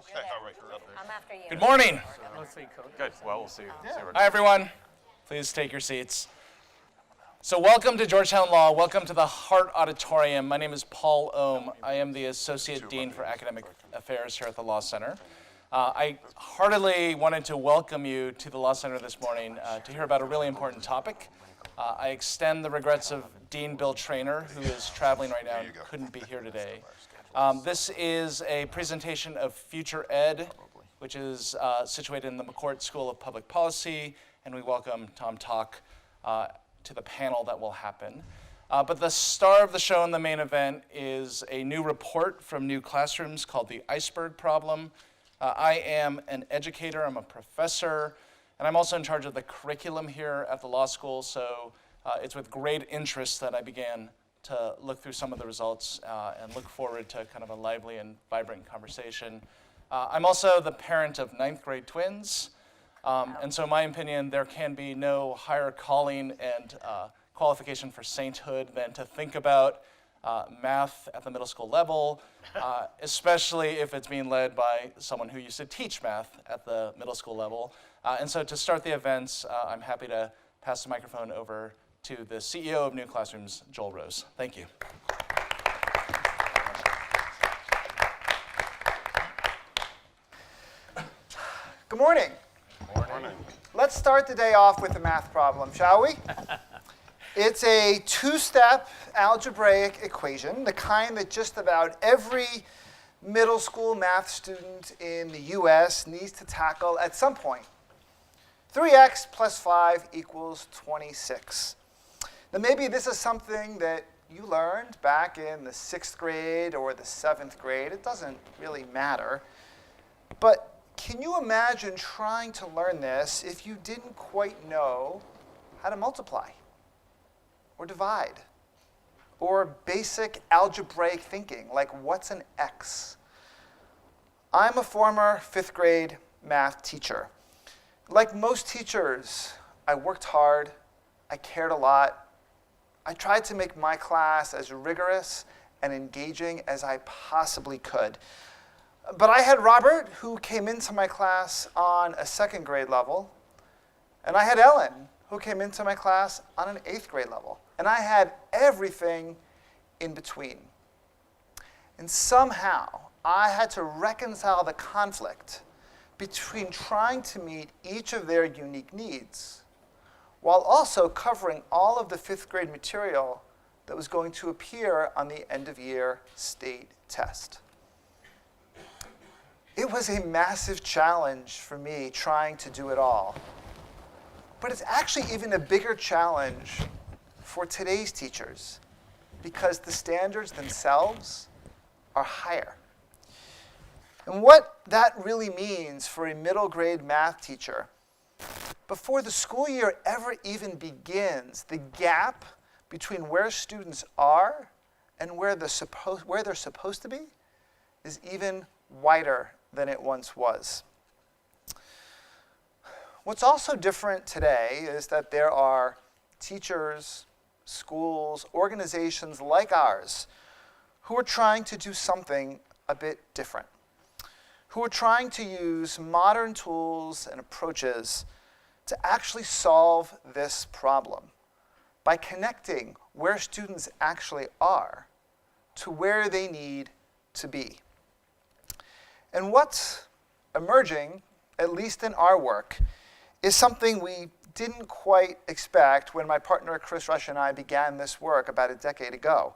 Okay, all right. I'm after you. Good morning. Good. Well, we'll see. Hi, everyone. Please take your seats. So welcome to Georgetown Law. Welcome to the Hart Auditorium. My name is Paul Ohm. I am the Associate Dean for Academic Affairs here at the Law Center. I heartily wanted to welcome you to the Law Center this morning to hear about a really important topic. I extend the regrets of Dean Bill Traynor, who is traveling right now and couldn't be here today. This is a presentation of Future Ed, which is situated in the McCourt School of Public Policy, and we welcome Tom Toch to the panel that will happen. But the star of the show in the main event is a new report from New Classrooms called the Iceberg Problem. I am an educator, I'm a professor, and I'm also in charge of the curriculum here at the law school, so it's with great interest that I began to look through some of the results and look forward to kind of a lively and vibrant conversation. I'm also the parent of 9th grade twins, and so in my opinion, there can be no higher calling and qualification for sainthood than to think about math at the middle school level, especially if it's being led by someone who used to teach math at the middle school level. And so to start the events, I'm happy to pass the microphone over to the CEO of New Classrooms, Joel Rose. Thank you. Good morning. Good morning. Let's start the day off with a math problem, shall we? It's a two-step algebraic equation, the kind that just about every middle school math student in the US needs to tackle at some point. 3x plus 5 equals 26. Now maybe this is something that you learned back in the 6th grade or the 7th grade. It doesn't really matter. But can you imagine trying to learn this if you didn't quite know how to multiply or divide or basic algebraic thinking, like what's an x? I'm a former 5th grade math teacher. Like most teachers, I worked hard, I cared a lot. I tried to make my class as rigorous and engaging as I possibly could. But I had Robert, who came into my class on a 2nd grade level, and I had Ellen, who came into my class on an 8th grade level. And I had everything in between. And somehow, I had to reconcile the conflict between trying to meet each of their unique needs while also covering all of the 5th grade material that was going to appear on the end-of-year state test. It was a massive challenge for me trying to do it all. But it's actually even a bigger challenge for today's teachers because the standards themselves are higher. And what that really means for a middle grade math teacher, before the school year ever even begins, the gap between where students are and where they're supposed to be is even wider than it once was. What's also different today is that there are teachers, schools, organizations like ours who are trying to do something a bit different, who are trying to use modern tools and approaches to actually solve this problem by connecting where students actually are to where they need to be. And what's emerging, at least in our work, is something we didn't quite expect when my partner Chris Rush and I began this work about a decade ago.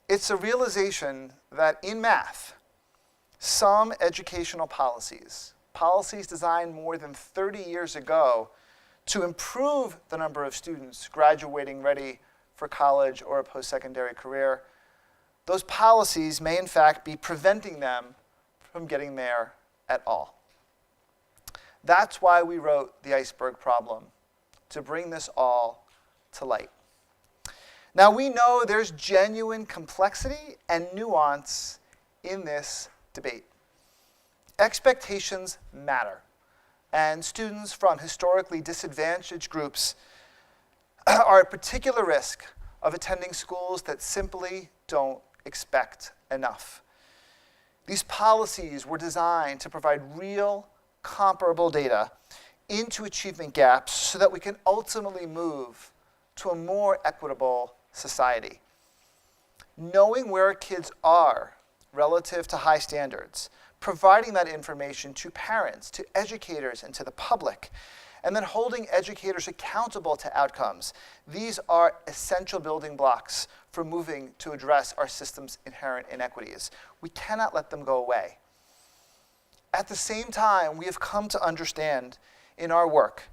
It's a realization that in math, some educational policies designed more than 30 years ago to improve the number of students graduating ready for college or a post-secondary career, those policies may in fact be preventing them from getting there at all. That's why we wrote the Iceberg Problem, to bring this all to light. Now we know there's genuine complexity and nuance in this debate. Expectations matter, and students from historically disadvantaged groups are at particular risk of attending schools that simply don't expect enough. These policies were designed to provide real, comparable data into achievement gaps so that we can ultimately move to a more equitable society. Knowing where kids are relative to high standards, providing that information to parents, to educators, and to the public, and then holding educators accountable to outcomes. These are essential building blocks for moving to address our system's inherent inequities. We cannot let them go away. At the same time, we have come to understand in our work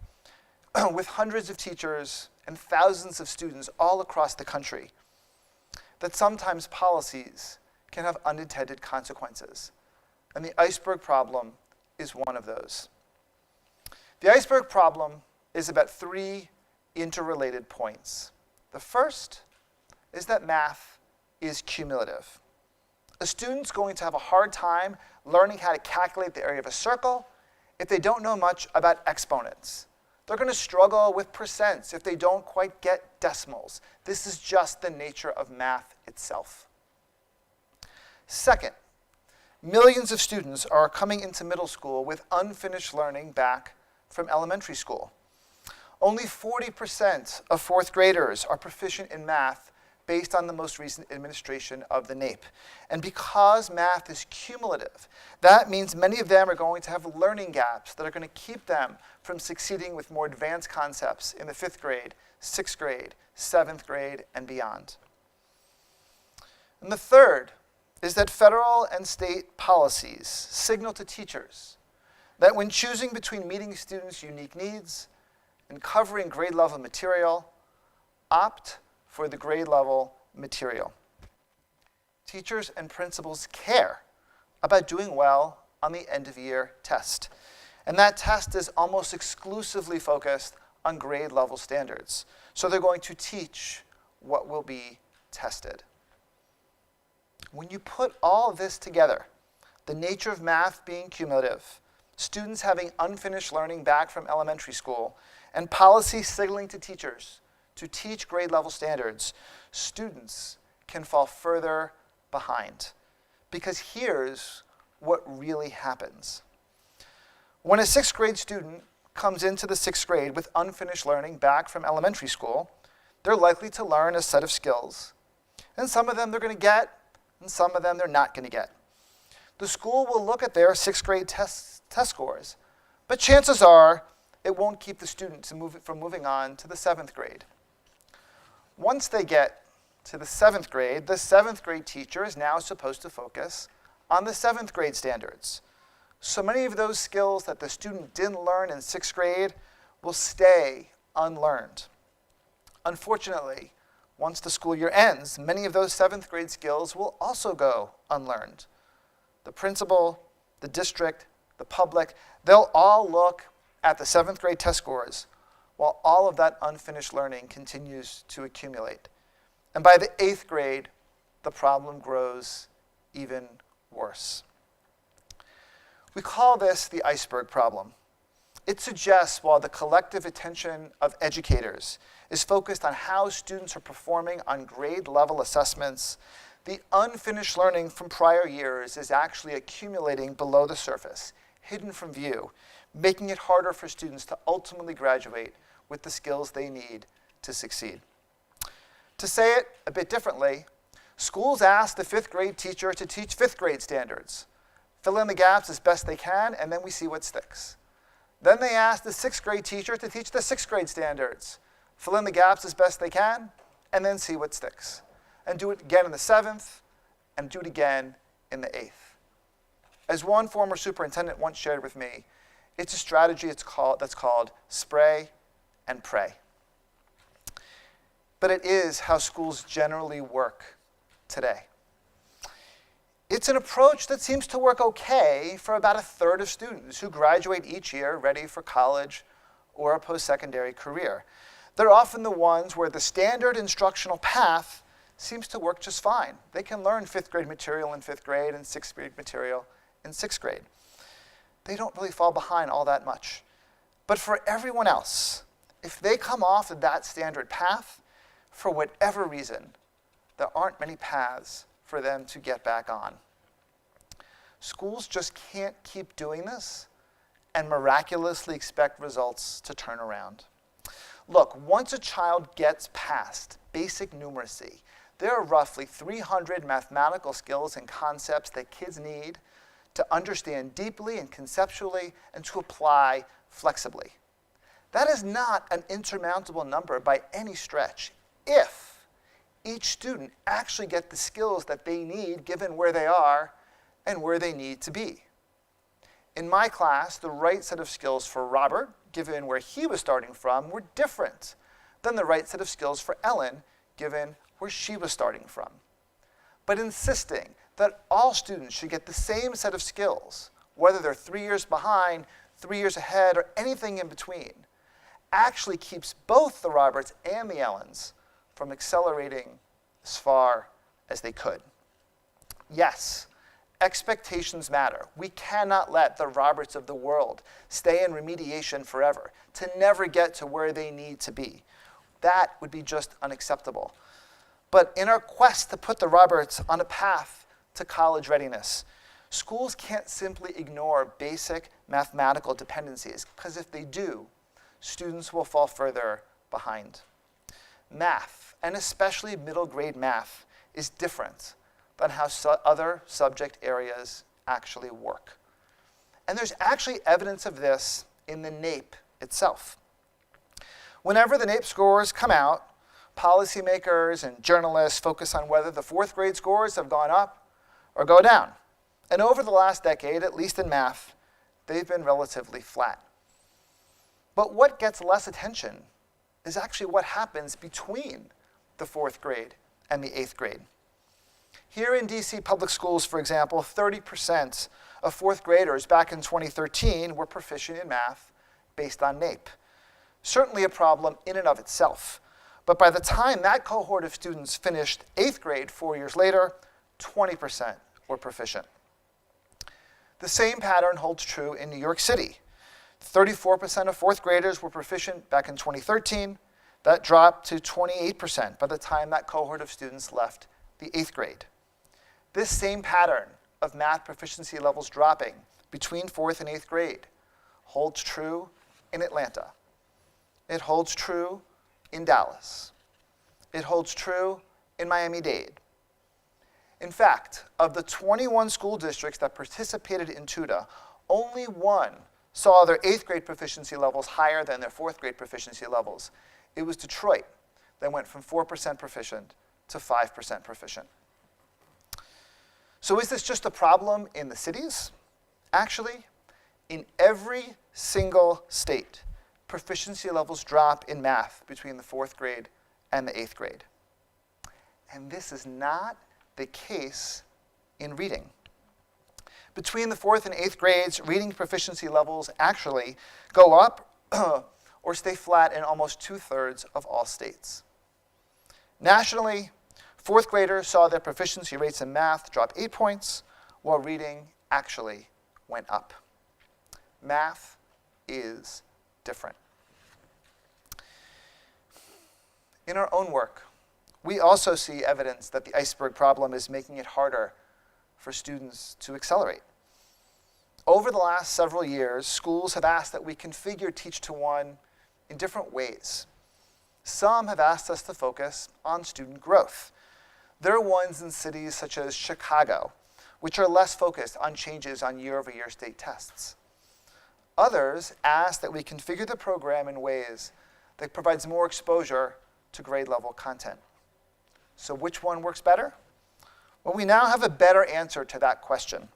with hundreds of teachers and thousands of students all across the country that sometimes policies can have unintended consequences. And the iceberg problem is one of those. The iceberg problem is about 3 interrelated points. The first is that math is cumulative. A student's going to have a hard time learning how to calculate the area of a circle if they don't know much about exponents. They're going to struggle with percents if they don't quite get decimals. This is just the nature of math itself. Second, millions of students are coming into middle school with unfinished learning back from elementary school. Only 40% of 4th graders are proficient in math based on the most recent administration of the NAEP. And because math is cumulative, that means many of them are going to have learning gaps that are going to keep them from succeeding with more advanced concepts in the 5th grade, 6th grade, 7th grade, and beyond. And the third is that federal and state policies signal to teachers that when choosing between meeting students' unique needs and covering grade level material, opt for the grade level material. Teachers and principals care about doing well on the end of year test. And that test is almost exclusively focused on grade level standards. So they're going to teach what will be tested. When you put all of this together, the nature of math being cumulative, students having unfinished learning back from elementary school, and policy signaling to teachers to teach grade level standards, students can fall further behind. Because here's what really happens. When a 6th grade student comes into the 6th grade with unfinished learning back from elementary school, they're likely to learn a set of skills. And some of them they're going to get, and some of them they're not going to get. The school will look at their 6th grade test scores, but chances are it won't keep the student from moving on to the 7th grade. Once they get to the 7th grade, the 7th grade teacher is now supposed to focus on the 7th grade standards. So many of those skills that the student didn't learn in 6th grade will stay unlearned. Unfortunately, once the school year ends, many of those 7th grade skills will also go unlearned. The principal, the district, the public, they'll all look at the 7th grade test scores while all of that unfinished learning continues to accumulate. And by the 8th grade, the problem grows even worse. We call this the iceberg problem. It suggests while the collective attention of educators is focused on how students are performing on grade level assessments, the unfinished learning from prior years is actually accumulating below the surface, hidden from view, making it harder for students to ultimately graduate with the skills they need to succeed. To say it a bit differently, schools ask the 5th grade teacher to teach 5th grade standards, fill in the gaps as best they can, and then we see what sticks. Then they ask the 6th grade teacher to teach the 6th grade standards, fill in the gaps as best they can, and then see what sticks. And do it again in the 7th, and do it again in the 8th. As one former superintendent once shared with me, it's a strategy that's called spray and pray. But it is how schools generally work today. It's an approach that seems to work okay for about 1/3 of students who graduate each year ready for college or a post-secondary career. They're often the ones where the standard instructional path seems to work just fine. They can learn 5th grade material in 5th grade and 6th grade material in 6th grade. They don't really fall behind all that much. But for everyone else, if they come off of that standard path, for whatever reason, there aren't many paths for them to get back on. schools just can't keep doing this and miraculously expect results to turn around. Look, once a child gets past basic numeracy, there are roughly 300 mathematical skills and concepts that kids need to understand deeply and conceptually and to apply flexibly. That is not an insurmountable number by any stretch if each student actually gets the skills that they need given where they are and where they need to be. In my class, the right set of skills for Robert, given where he was starting from, were different than the right set of skills for Ellen, given where she was starting from. But insisting that all students should get the same set of skills, whether they're 3 years behind, 3 years ahead, or anything in between, actually keeps both the Roberts and the Ellens from accelerating as far as they could. Yes, expectations matter. We cannot let the Roberts of the world stay in remediation forever, to never get to where they need to be. That would be just unacceptable. But in our quest to put the Roberts on a path to college readiness, schools can't simply ignore basic mathematical dependencies, because if they do, students will fall further behind. Math, and especially middle grade math, is different than how other subject areas actually work. And there's actually evidence of this in the NAEP itself. Whenever the NAEP scores come out, policymakers and journalists focus on whether the fourth grade scores have gone up or go down. And over the last decade, at least in math, they've been relatively flat. But what gets less attention is actually what happens between the fourth grade and the eighth grade. Here in DC public schools, for example, 30% of fourth graders back in 2013 were proficient in math based on NAEP. Certainly a problem in and of itself. But by the time that cohort of students finished eighth grade 4 years later, 20% were proficient. The same pattern holds true in New York City. 34% of fourth graders were proficient back in 2013. That dropped to 28% by the time that cohort of students left the eighth grade. This same pattern of math proficiency levels dropping between fourth and eighth grade holds true in Atlanta. It holds true in Dallas. It holds true in Miami-Dade. In fact, of the 21 school districts that participated in TUDA, only one saw their eighth grade proficiency levels higher than their fourth grade proficiency levels. It was Detroit that went from 4% proficient to 5% proficient. So is this just a problem in the cities? Actually, in every single state, proficiency levels drop in math between the fourth grade and the eighth grade. And this is not the case in reading. Between the fourth and eighth grades, reading proficiency levels actually go up or stay flat in almost 2/3 of all states. Nationally, fourth graders saw their proficiency rates in math drop 8 points, while reading actually went up. Math is different. In our own work, we also see evidence that the iceberg problem is making it harder for students to accelerate. Over the last several years, schools have asked that we configure Teach to One in different ways. Some have asked us to focus on student growth. There are ones in cities such as Chicago, which are less focused on changes on year-over-year state tests. Others ask that we configure the program in ways that provides more exposure to grade-level content. So which one works better? Well, we now have a better answer to that question.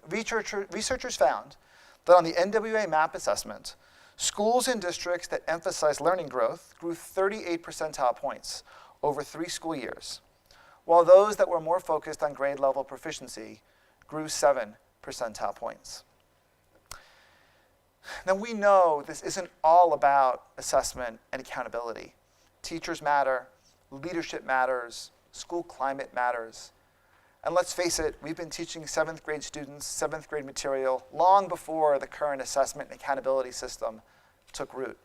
Researchers found that on the NWA MAP assessment, schools and districts that emphasize learning growth grew 38 percentile points over 3 school years, while those that were more focused on grade-level proficiency grew 7 percentile points. Now, we know this isn't all about assessment and accountability. Teachers matter, leadership matters, school climate matters. And let's face it, we've been teaching 7th grade students 7th grade material long before the current assessment and accountability system took root.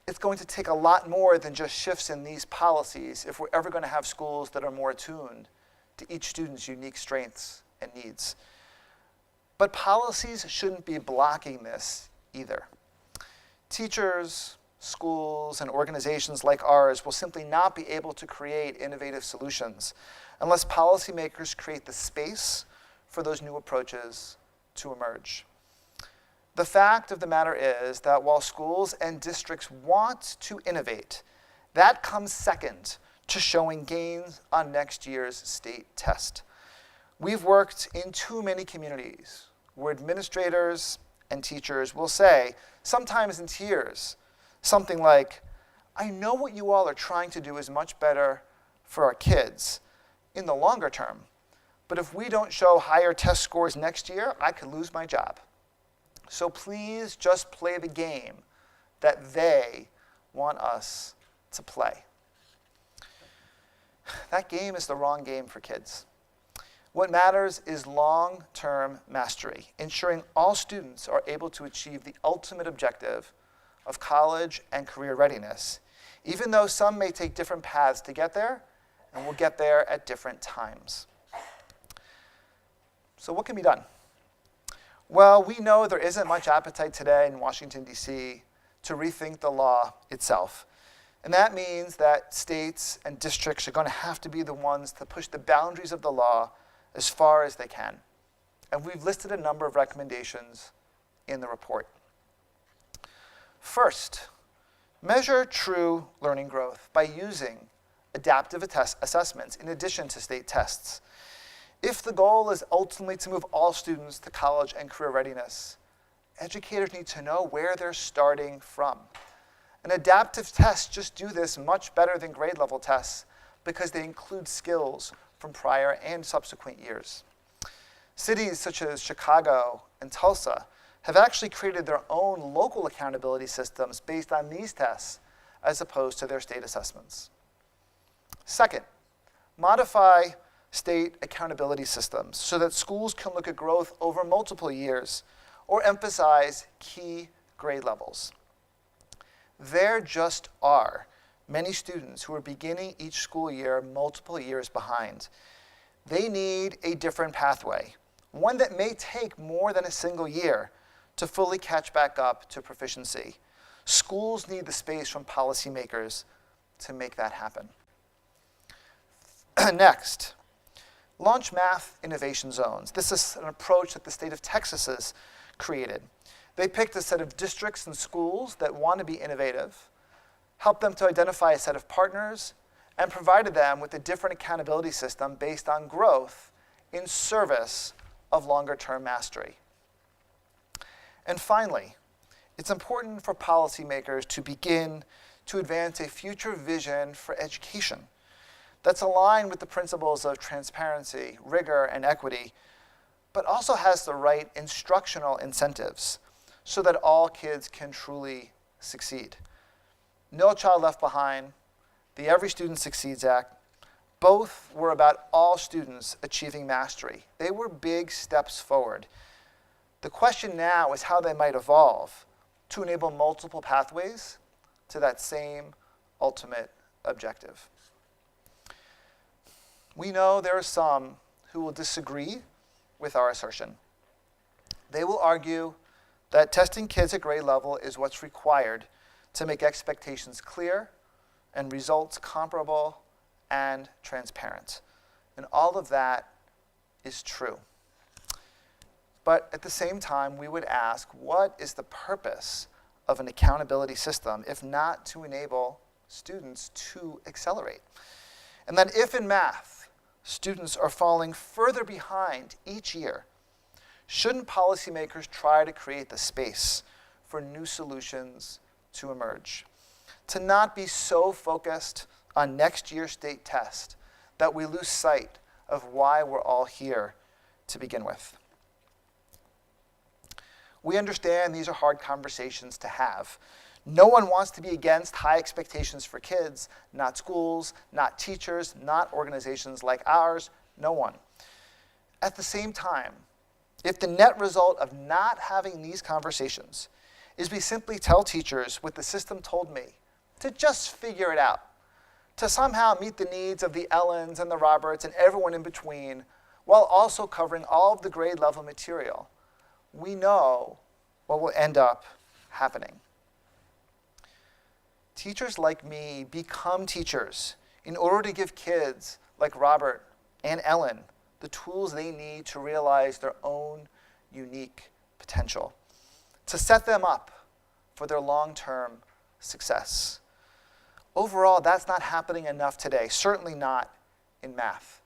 It's going to take a lot more than just shifts in these policies if we're ever going to have schools that are more attuned to each student's unique strengths and needs. But policies shouldn't be blocking this either. Teachers, schools, and organizations like ours will simply not be able to create innovative solutions unless policymakers create the space for those new approaches to emerge. The fact of the matter is that while schools and districts want to innovate, that comes second to showing gains on next year's state test. We've worked in too many communities where administrators and teachers will say, sometimes in tears, something like, I know what you all are trying to do is much better for our kids in the longer term, but if we don't show higher test scores next year, I could lose my job. So please just play the game that they want us to play. That game is the wrong game for kids. What matters is long-term mastery, ensuring all students are able to achieve the ultimate objective of college and career readiness, even though some may take different paths to get there, and will get there at different times. So what can be done? Well, we know there isn't much appetite today in Washington, D.C. to rethink the law itself. And that means that states and districts are going to have to be the ones to push the boundaries of the law as far as they can. And we've listed a number of recommendations in the report. First, measure true learning growth by using adaptive assessments in addition to state tests. If the goal is ultimately to move all students to college and career readiness, educators need to know where they're starting from. And adaptive tests just do this much better than grade level tests because they include skills from prior and subsequent years. Cities such as Chicago and Tulsa have actually created their own local accountability systems based on these tests as opposed to their state assessments. Second, modify state accountability systems so that schools can look at growth over multiple years or emphasize key grade levels. There just are many students who are beginning each school year multiple years behind. They need a different pathway, one that may take more than a single year to fully catch back up to proficiency. Schools need the space from policymakers to make that happen. Next, launch math innovation zones. This is an approach that the state of Texas has created. They picked a set of districts and schools that want to be innovative, helped them to identify a set of partners, and provided them with a different accountability system based on growth in service of longer-term mastery. And finally, it's important for policymakers to begin to advance a future vision for education that's aligned with the principles of transparency, rigor, and equity, but also has the right instructional incentives so that all kids can truly succeed. No Child Left Behind, the Every Student Succeeds Act, both were about all students achieving mastery. They were big steps forward. The question now is how they might evolve to enable multiple pathways to that same ultimate objective. We know there are some who will disagree with our assertion. They will argue that testing kids at grade level is what's required to make expectations clear and results comparable and transparent. And all of that is true. But at the same time, we would ask, what is the purpose of an accountability system if not to enable students to accelerate? And that if in math, students are falling further behind each year, shouldn't policymakers try to create the space for new solutions to emerge? To not be so focused on next year's state test that we lose sight of why we're all here to begin with. We understand these are hard conversations to have. No one wants to be against high expectations for kids, not schools, not teachers, not organizations like ours, no one. At the same time, if the net result of not having these conversations is we simply tell teachers what the system told me, to just figure it out, to somehow meet the needs of the Ellens and the Roberts and everyone in between, while also covering all of the grade level material, we know what will end up happening. Teachers like me become teachers in order to give kids like Robert and Ellen the tools they need to realize their own unique potential, to set them up for their long-term success. Overall, that's not happening enough today, certainly not in math.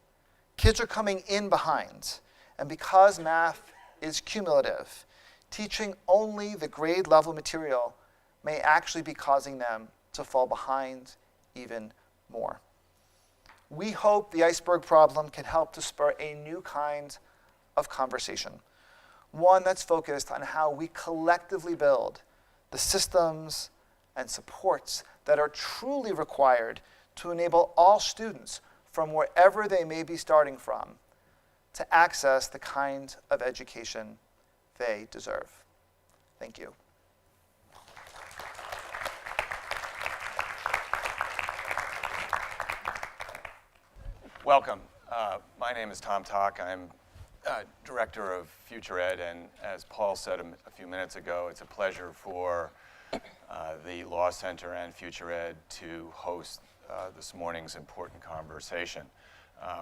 Kids are coming in behind, and because math is cumulative, teaching only the grade level material may actually be causing them to fall behind even more. We hope the Iceberg Problem can help to spur a new kind of conversation, one that's focused on how we collectively build the systems and supports that are truly required to enable all students from wherever they may be starting from to access the kind of education they deserve. Thank you. Welcome. My name is Toch. I'm Director of Future Ed, and as Paul said a few minutes ago, it's a pleasure for the Law Center and Future Ed to host this morning's important conversation.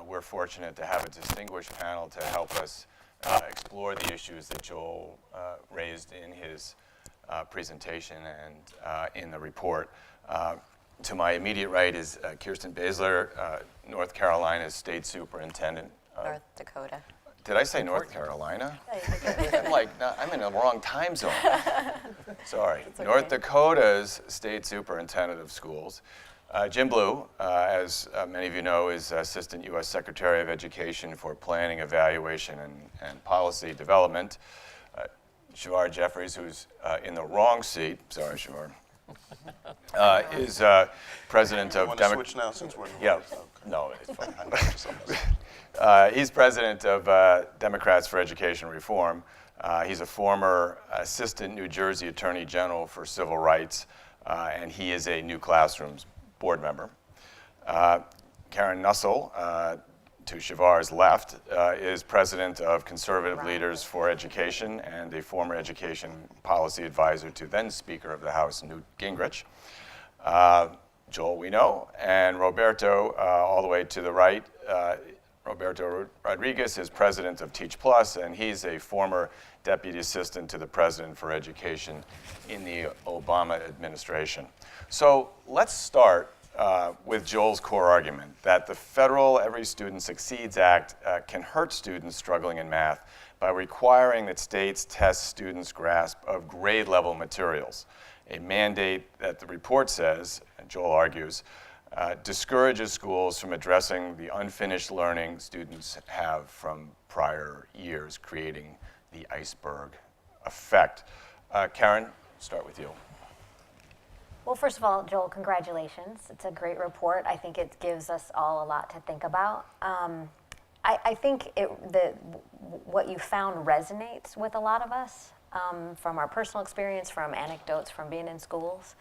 We're fortunate to have a distinguished panel to help us explore the issues that Joel raised in his presentation and in the report. To my immediate right is Kirsten Baesler, North Carolina's State Superintendent. North Dakota. Did I say North Carolina? I'm in the wrong time zone. Sorry. okay. North Dakota's State Superintendent of Schools. Jim Blue, as many of you know, is Assistant U.S. Secretary of Education for Planning, Evaluation, and Policy Development. Shavar Jeffries, who's in the wrong seat, sorry, Shavar, is President of Want to switch now since we're Yeah, no, it's fine. He's President of Democrats for Education Reform. He's a former Assistant New Jersey Attorney General for Civil Rights, and he is a New Classrooms board member. Karen Nussel, to Shavar's left, is President of Conservative Leaders for Education and a former education policy advisor to then Speaker of the House, Newt Gingrich. Joel we know, and Roberto, all the way to the right, Roberto Rodriguez is President of Teach Plus, and he's a former Deputy Assistant to the President for Education in the Obama administration. So let's start with Joel's core argument that the federal Every Student Succeeds Act can hurt students struggling in math by requiring that states test students' grasp of grade level materials, a mandate that the report says, and Joel argues, discourages schools from addressing the unfinished learning students have from prior years, creating the iceberg effect. Karen, start with you. Well, first of all, Joel, congratulations. It's a great report. I think it gives us all a lot to think about. I think what you found resonates with a lot of us from our personal experience, from anecdotes from being in schools.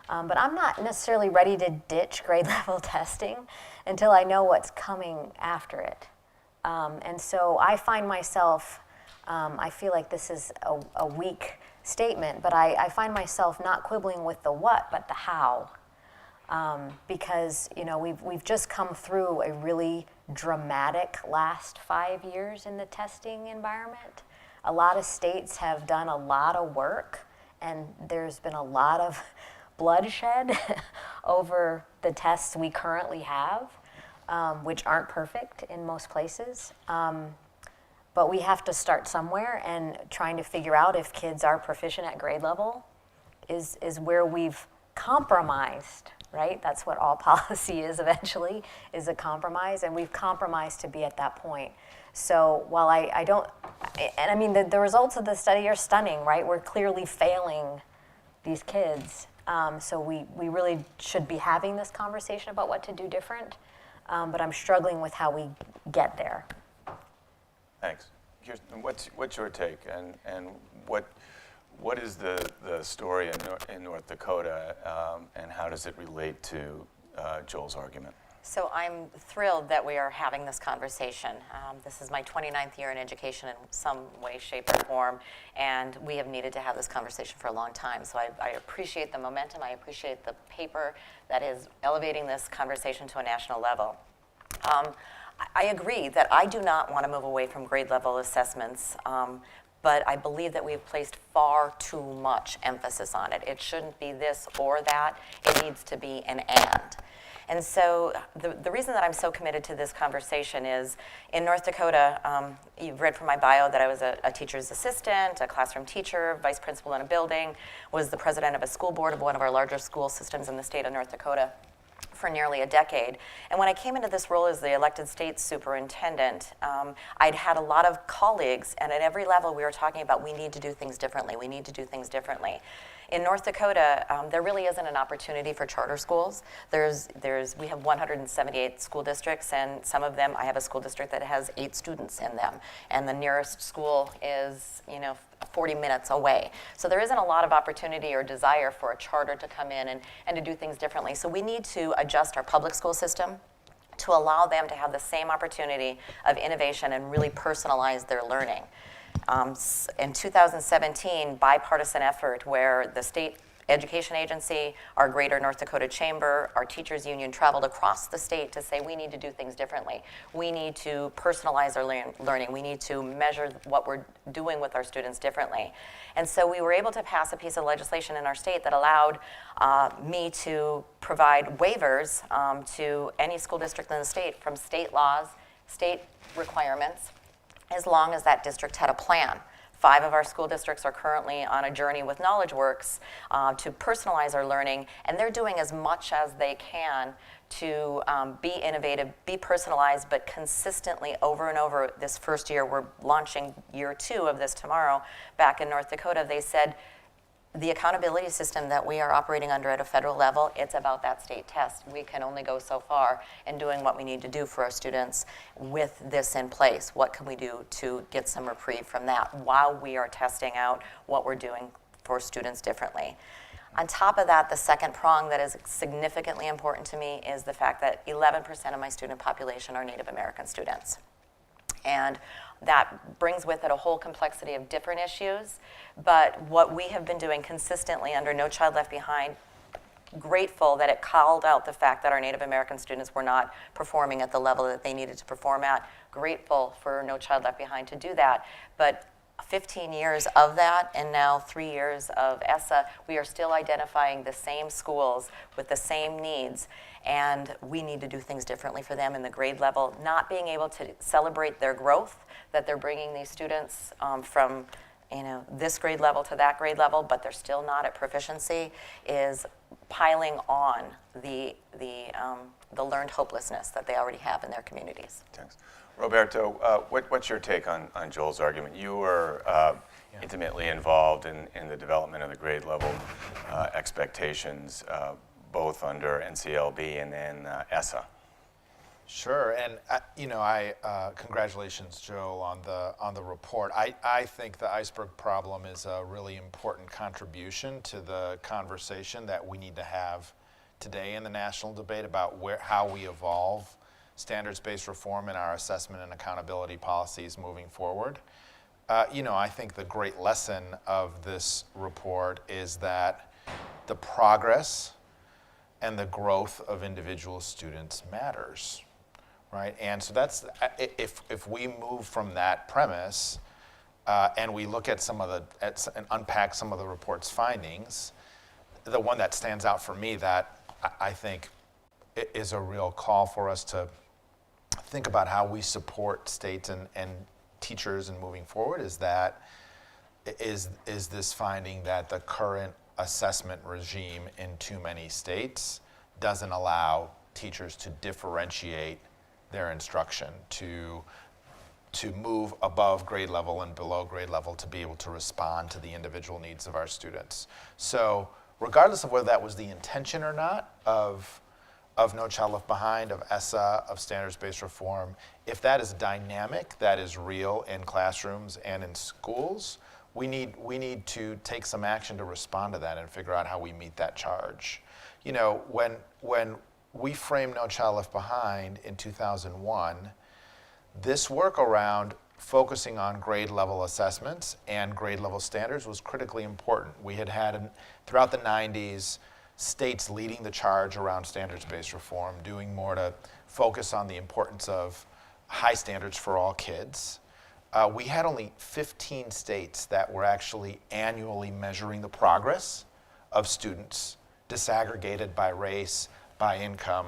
But I'm not necessarily ready to ditch grade level testing until I know what's coming after it. And so I find myself, I feel like this is a weak statement, but I find myself not quibbling with the what, but the how. Because we've just come through a really dramatic last 5 years in the testing environment. A lot of states have done a lot of work, and there's been a lot of bloodshed over the tests we currently have, which aren't perfect in most places. But we have to start somewhere, and trying to figure out if kids are proficient at grade level is where we've compromised, right? That's what all policy is eventually, is a compromise, and we've compromised to be at that point. So while I don't, and I mean, the results of the study are stunning, right? We're clearly failing these kids. So we really should be having this conversation about what to do different, but I'm struggling with how we get there. Thanks. Kirsten, what's your take, and what is the story in North Dakota, and how does it relate to Joel's argument? So I'm thrilled that we are having this conversation. This is my 29th year in education in some way, shape, or form, and we have needed to have this conversation for a long time. So I appreciate the momentum. I appreciate the paper that is elevating this conversation to a national level. I agree that I do not want to move away from grade level assessments, but I believe that we've placed far too much emphasis on it. It shouldn't be this or that. It needs to be an and. And so the reason that I'm so committed to this conversation is in North Dakota, you've read from my bio that I was a teacher's assistant, a classroom teacher, vice principal in a building, was the president of a school board of one of our larger school systems in the state of North Dakota for nearly a decade. And when I came into this role as the elected state superintendent, I'd had a lot of colleagues, and at every level we were talking about we need to do things differently, we need to do things differently. In North Dakota, there really isn't an opportunity for charter schools. We have 178 school districts, and some of them, I have a school district that has 8 students in them, and the nearest school is, 40 minutes away. So there isn't a lot of opportunity or desire for a charter to come in and to do things differently. So we need to adjust our public school system to allow them to have the same opportunity of innovation and really personalize their learning. In 2017, bipartisan effort where the state education agency, our greater North Dakota chamber, our teachers union traveled across the state to say we need to do things differently. We need to personalize our learning. We need to measure what we're doing with our students differently. And so we were able to pass a piece of legislation in our state that allowed me to provide waivers to any school district in the state from state laws, state requirements, as long as that district had a plan. 5 of our school districts are currently on a journey with KnowledgeWorks to personalize our learning, and they're doing as much as they can to be innovative, be personalized, but consistently over and over. This first year, we're launching year 2 of this tomorrow, back in North Dakota, they said, the accountability system that we are operating under at a federal level, it's about that state test. We can only go so far in doing what we need to do for our students with this in place. What can we do to get some reprieve from that while we are testing out what we're doing for students differently? On top of that, the second prong that is significantly important to me is the fact that 11% of my student population are Native American students. And that brings with it a whole complexity of different issues. But what we have been doing consistently under No Child Left Behind, grateful that it called out the fact that our Native American students were not performing at the level that they needed to perform at. Grateful for No Child Left Behind to do that. But 15 years of that, and now 3 years of ESSA, we are still identifying the same schools with the same needs, and we need to do things differently for them in the grade level. Not being able to celebrate their growth, that they're bringing these students from this grade level to that grade level, but they're still not at proficiency, is piling on the learned hopelessness that they already have in their communities. Thanks. Roberto, what's your take on Joel's argument? You were intimately involved in the development of the grade level expectations, both under NCLB and then ESSA. Sure, and congratulations, Joel, on the report. I think the Iceberg Problem is a really important contribution to the conversation that we need to have today in the national debate about how we evolve standards-based reform in our assessment and accountability policies moving forward. I think the great lesson of this report is that the progress and the growth of individual students matters, right? And so that's, if we move from that premise and we look at and unpack some of the report's findings, the one that stands out for me that I think is a real call for us to think about how we support states and teachers in moving forward is this finding that the current assessment regime in too many states doesn't allow teachers to differentiate their instruction, to move above grade level and below grade level to be able to respond to the individual needs of our students. So regardless of whether that was the intention or not of No Child Left Behind, of ESSA, of standards-based reform, if that is dynamic, that is real in classrooms and in schools, we need to take some action to respond to that and figure out how we meet that charge. When we framed No Child Left Behind in 2001, this work around focusing on grade level assessments and grade level standards was critically important. We had throughout the 90s, states leading the charge around standards-based reform, doing more to focus on the importance of high standards for all kids. We had only 15 states that were actually annually measuring the progress of students, disaggregated by race, by income,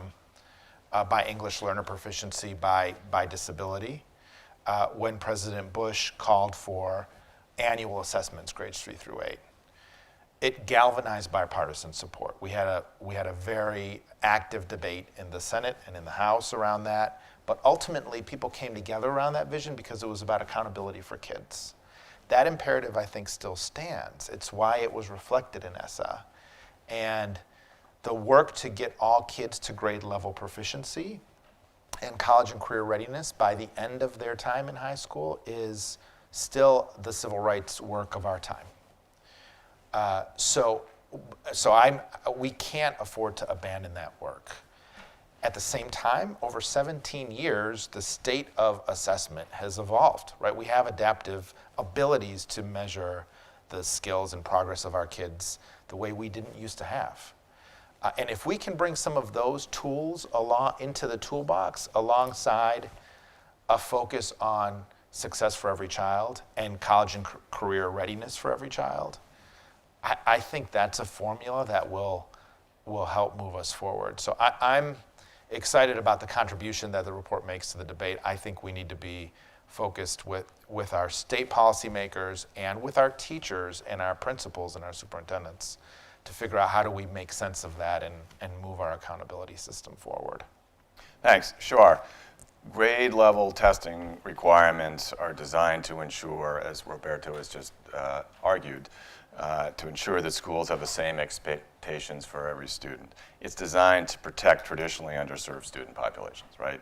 by English learner proficiency, by disability, when President Bush called for annual assessments, grades 3 through 8. It galvanized bipartisan support. We had a very active debate in the Senate and in the House around that, but ultimately people came together around that vision because it was about accountability for kids. That imperative, I think, still stands. It's why it was reflected in ESSA. And the work to get all kids to grade level proficiency and college and career readiness by the end of their time in high school is still the civil rights work of our time. We can't afford to abandon that work. At the same time, over 17 years, the state of assessment has evolved, right? We have adaptive abilities to measure the skills and progress of our kids the way we didn't used to have. And if we can bring some of those tools into the toolbox alongside a focus on success for every child and college and career readiness for every child, I think that's a formula that will help move us forward. So I'm excited about the contribution that the report makes to the debate. I think we need to be focused with our state policymakers and with our teachers and our principals and our superintendents to figure out how do we make sense of that and move our accountability system forward. Thanks. Sure. Grade level testing requirements are designed to ensure, as Roberto has just argued, to ensure that schools have the same expectations for every student. It's designed to protect traditionally underserved student populations, right?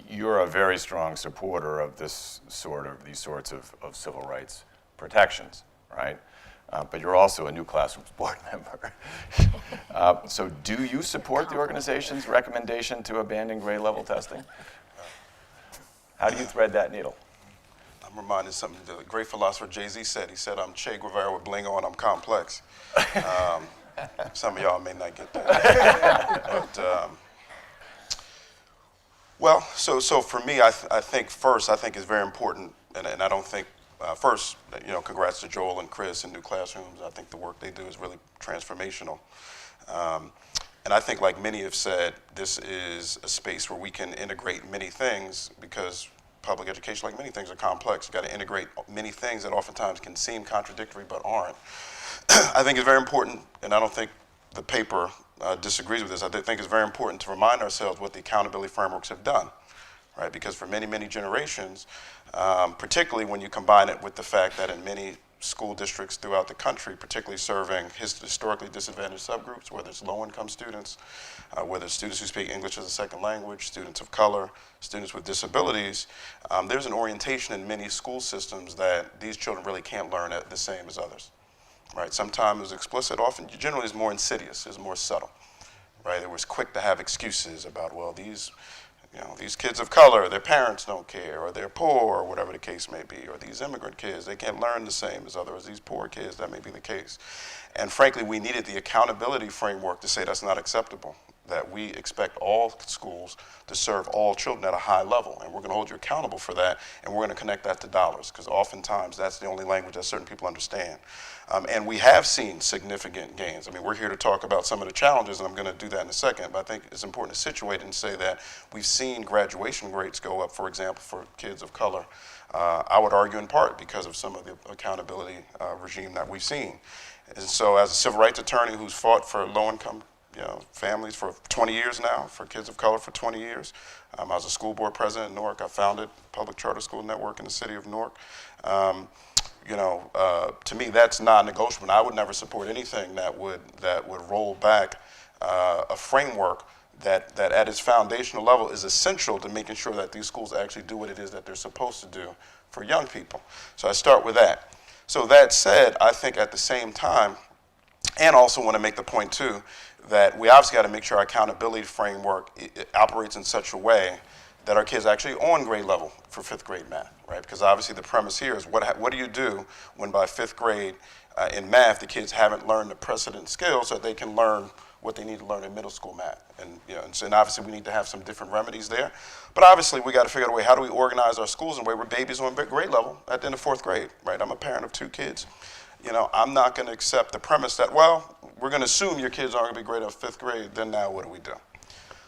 You're a very strong supporter of these sorts of civil rights protections, right? But you're also a new classrooms board member. So do you support the organization's recommendation to abandon grade level testing? How do you thread that needle? I'm reminded of something the great philosopher Jay-Z said. He said, I'm Che Guevara with bling on, I'm complex. Some of y'all may not get that. But, well, so for me, I think it's very important, and I don't think, first, congrats to Joel and Chris and New Classrooms. I think the work they do is really transformational. And I think, like many have said, this is a space where we can integrate many things because public education, like many things, are complex. You've got to integrate many things that oftentimes can seem contradictory but aren't. I think it's very important, and I don't think the paper disagrees with this. I think it's very important to remind ourselves what the accountability frameworks have done, right? Because for many, many generations, particularly when you combine it with the fact that in many school districts throughout the country, particularly serving historically disadvantaged subgroups, whether it's low-income students, whether it's students who speak English as a second language, students of color, students with disabilities, there's an orientation in many school systems that these children really can't learn the same as others, right? Sometimes it's explicit, often, generally it's more insidious, it's more subtle, right? It was quick to have excuses about, well, these kids of color, their parents don't care, or they're poor, or whatever the case may be, or these immigrant kids, they can't learn the same as others, these poor kids, that may be the case. And frankly, we needed the accountability framework to say that's not acceptable, that we expect all schools to serve all children at a high level, and we're going to hold you accountable for that, and we're going to connect that to dollars, because oftentimes that's the only language that certain people understand. And we have seen significant gains. I mean, we're here to talk about some of the challenges, and I'm going to do that in a second, but I think it's important to situate and say that we've seen graduation rates go up, for example, for kids of color. I would argue in part because of some of the accountability regime that we've seen. And so as a civil rights attorney who's fought for low-income families for 20 years now, for kids of color for 20 years. I was a school board president in Newark. I founded Public Charter School Network in the city of Newark. To me, that's non-negotiable. And I would never support anything that would roll back a framework that at its foundational level is essential to making sure that these schools actually do what it is that they're supposed to do for young people. So I start with that. So that said, I think at the same time, and also want to make the point too, that we obviously got to make sure our accountability framework it operates in such a way that our kids are actually on grade level for 5th grade math, right? Because obviously the premise here is what do you do when by 5th grade in math the kids haven't learned the precedent skills so that they can learn what they need to learn in middle school math. And, and obviously we need to have some different remedies there. But obviously we got to figure out a way, how do we organize our schools in a way where babies are on grade level at the end of 4th grade, right? I'm a parent of 2 kids. I'm not going to accept the premise that, well, we're going to assume your kids aren't going to be great at 5th grade, then now what do we do?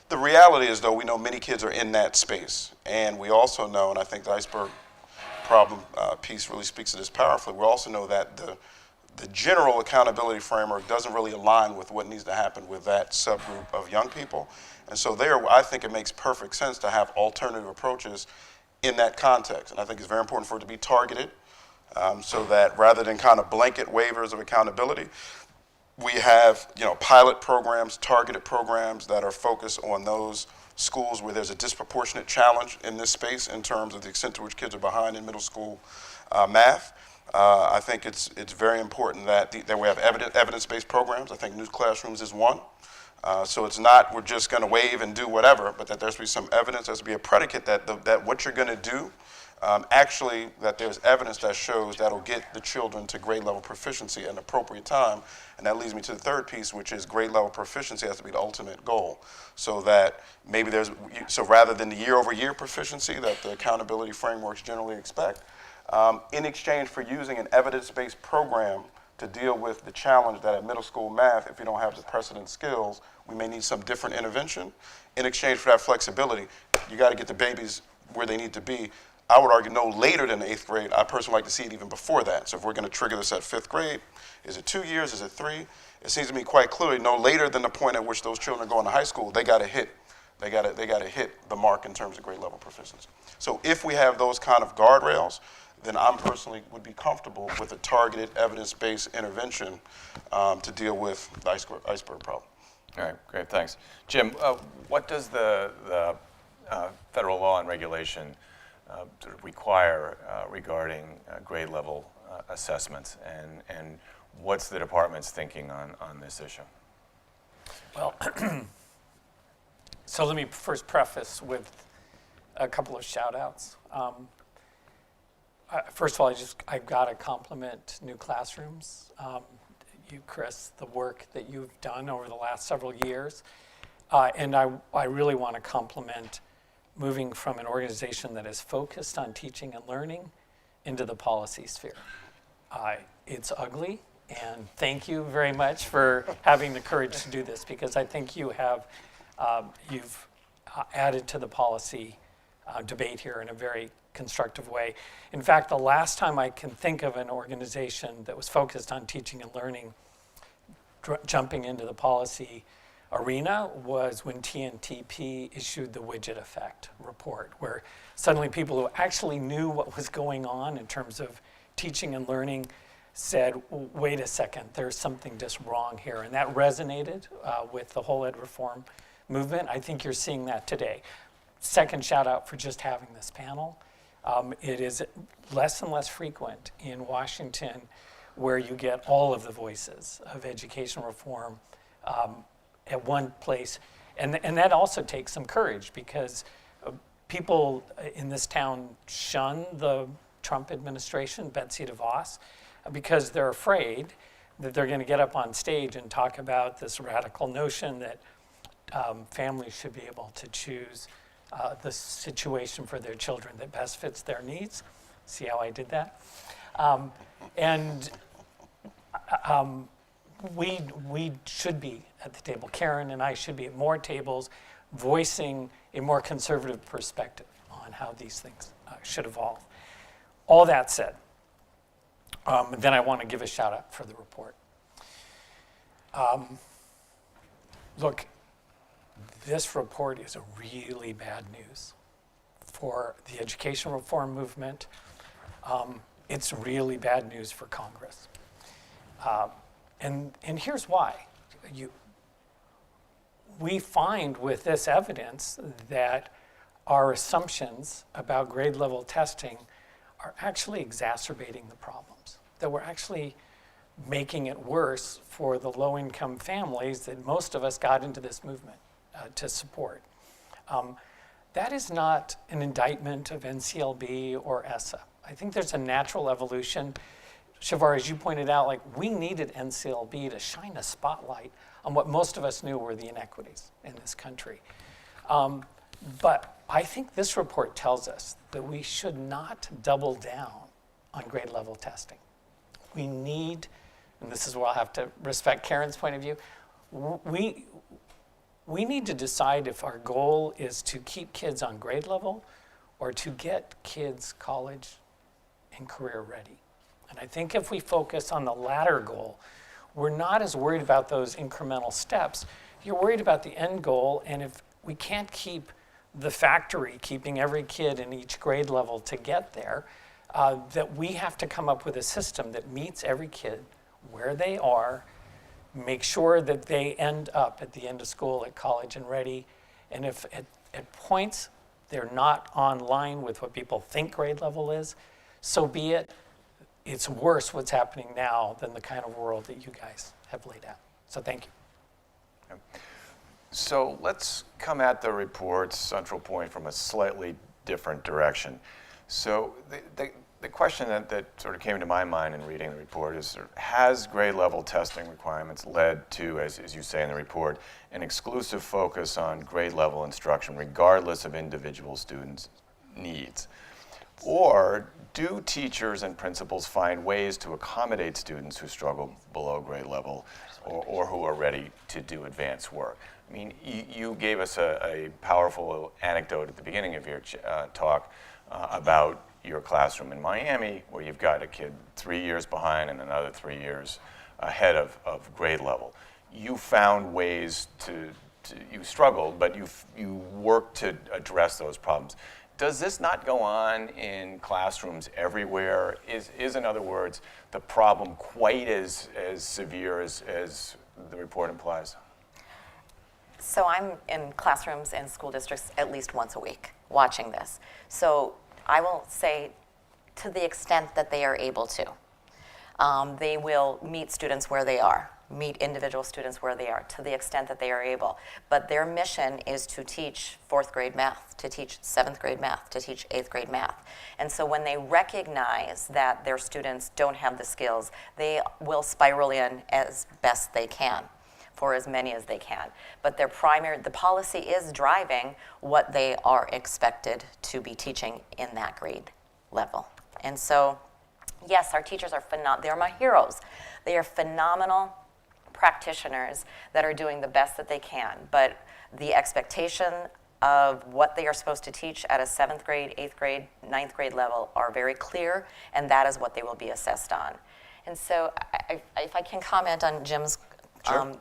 The reality is, though, we know many kids are in that space. And we also know, and I think the Iceberg Problem piece really speaks to this powerfully, we also know that the general accountability framework doesn't really align with what needs to happen with that subgroup of young people. And so there, I think it makes perfect sense to have alternative approaches in that context. And I think it's very important for it to be targeted so that rather than kind of blanket waivers of accountability, we have pilot programs, targeted programs that are focused on those schools where there's a disproportionate challenge in this space in terms of the extent to which kids are behind in middle school math. I think it's very important that we have evidence-based programs. I think New Classrooms is one. So it's not we're just going to wave and do whatever, but that there's to be some evidence, there's to be a predicate that what you're going to do, actually that there's evidence that shows that'll get the children to grade level proficiency at an appropriate time. And that leads me to the third piece, which is grade level proficiency has to be the ultimate goal. So that maybe so rather than the year-over-year proficiency that the accountability frameworks generally expect, in exchange for using an evidence-based program to deal with the challenge that at middle school math, if you don't have the precedent skills, we may need some different intervention. In exchange for that flexibility, you got to get the babies where they need to be. I would argue no later than the 8th grade. I personally like to see it even before that. So if we're going to trigger this at 5th grade, is it 2 years? Is it 3? It seems to me quite clearly no later than the point at which those children are going to high school. They got to hit the mark in terms of grade level proficiency. So if we have those kind of guardrails, then I'm personally would be comfortable with a targeted evidence-based intervention to deal with the iceberg problem. All right, great, thanks. Jim, what does the federal law and regulation sort of require regarding grade level assessments, and what's the department's thinking on this issue? Well, so let me first preface with a couple of shout outs. First of all, I've got to compliment New Classrooms. You, Chris, the work that you've done over the last several years. And I really want to compliment moving from an organization that is focused on teaching and learning into the policy sphere. It's ugly, and thank you very much for having the courage to do this, because I think you've added to the policy debate here in a very constructive way. In fact, the last time I can think of an organization that was focused on teaching and learning jumping into the policy arena was when TNTP issued the widget effect report, where suddenly people who actually knew what was going on in terms of teaching and learning said, wait a second, there's something just wrong here. And that resonated with the whole ed reform movement. I think you're seeing that today. Second shout out for just having this panel. It is less and less frequent in Washington where you get all of the voices of education reform at one place. And that also takes some courage, because people in this town shun the Trump administration, Betsy DeVos, because they're afraid that they're going to get up on stage and talk about this radical notion that families should be able to choose the situation for their children that best fits their needs. See how I did that? We should be at the table. Karen and I should be at more tables voicing a more conservative perspective on how these things should evolve. All that said, then I want to give a shout out for the report. Look, this report is really bad news for the education reform movement. It's really bad news for Congress. And here's why. We find with this evidence that our assumptions about grade level testing are actually exacerbating the problems, that we're actually making it worse for the low-income families that most of us got into this movement to support. That is not an indictment of NCLB or ESSA. I think there's a natural evolution. Shavar, as you pointed out, like, we needed NCLB to shine a spotlight on what most of us knew were the inequities in this country. But I think this report tells us that we should not double down on grade level testing. We need, and this is where I'll have to respect Karen's point of view, we need to decide if our goal is to keep kids on grade level or to get kids college and career ready. And I think if we focus on the latter goal, we're not as worried about those incremental steps. You're worried about the end goal, and if we can't keep the factory keeping every kid in each grade level to get there, that we have to come up with a system that meets every kid where they are, make sure that they end up at the end of school at college and ready, and if at points they're not on line with what people think grade level is, so be it. It's worse what's happening now than the kind of world that you guys have laid out. So thank you. So let's come at the report's central point from a slightly different direction. So the question that sort of came to my mind in reading the report is, has grade level testing requirements led to, as you say in the report, an exclusive focus on grade level instruction regardless of individual students' needs? Or do teachers and principals find ways to accommodate students who struggle below grade level or who are ready to do advanced work? I mean, you gave us a powerful anecdote at the beginning of your talk about your classroom in Miami, where you've got a kid 3 years behind and another 3 years ahead of grade level. You found ways you struggled, but you worked to address those problems. Does this not go on in classrooms everywhere? Is in other words, the problem quite as severe as the report implies? So I'm in classrooms and school districts at least once a week watching this. So I will say, to the extent that they are able to, they will meet students where they are, meet individual students where they are, to the extent that they are able. But their mission is to teach 4th grade math, to teach 7th grade math, to teach 8th grade math. And so when they recognize that their students don't have the skills, they will spiral in as best they can, for as many as they can. But the policy is driving what they are expected to be teaching in that grade level. And so, yes, our teachers are phenomenal. They're my heroes. They are phenomenal practitioners that are doing the best that they can. But the expectation of what they are supposed to teach at a 7th grade, 8th grade, 9th grade level are very clear, and that is what they will be assessed on. And so if I can comment on Jim's Sure.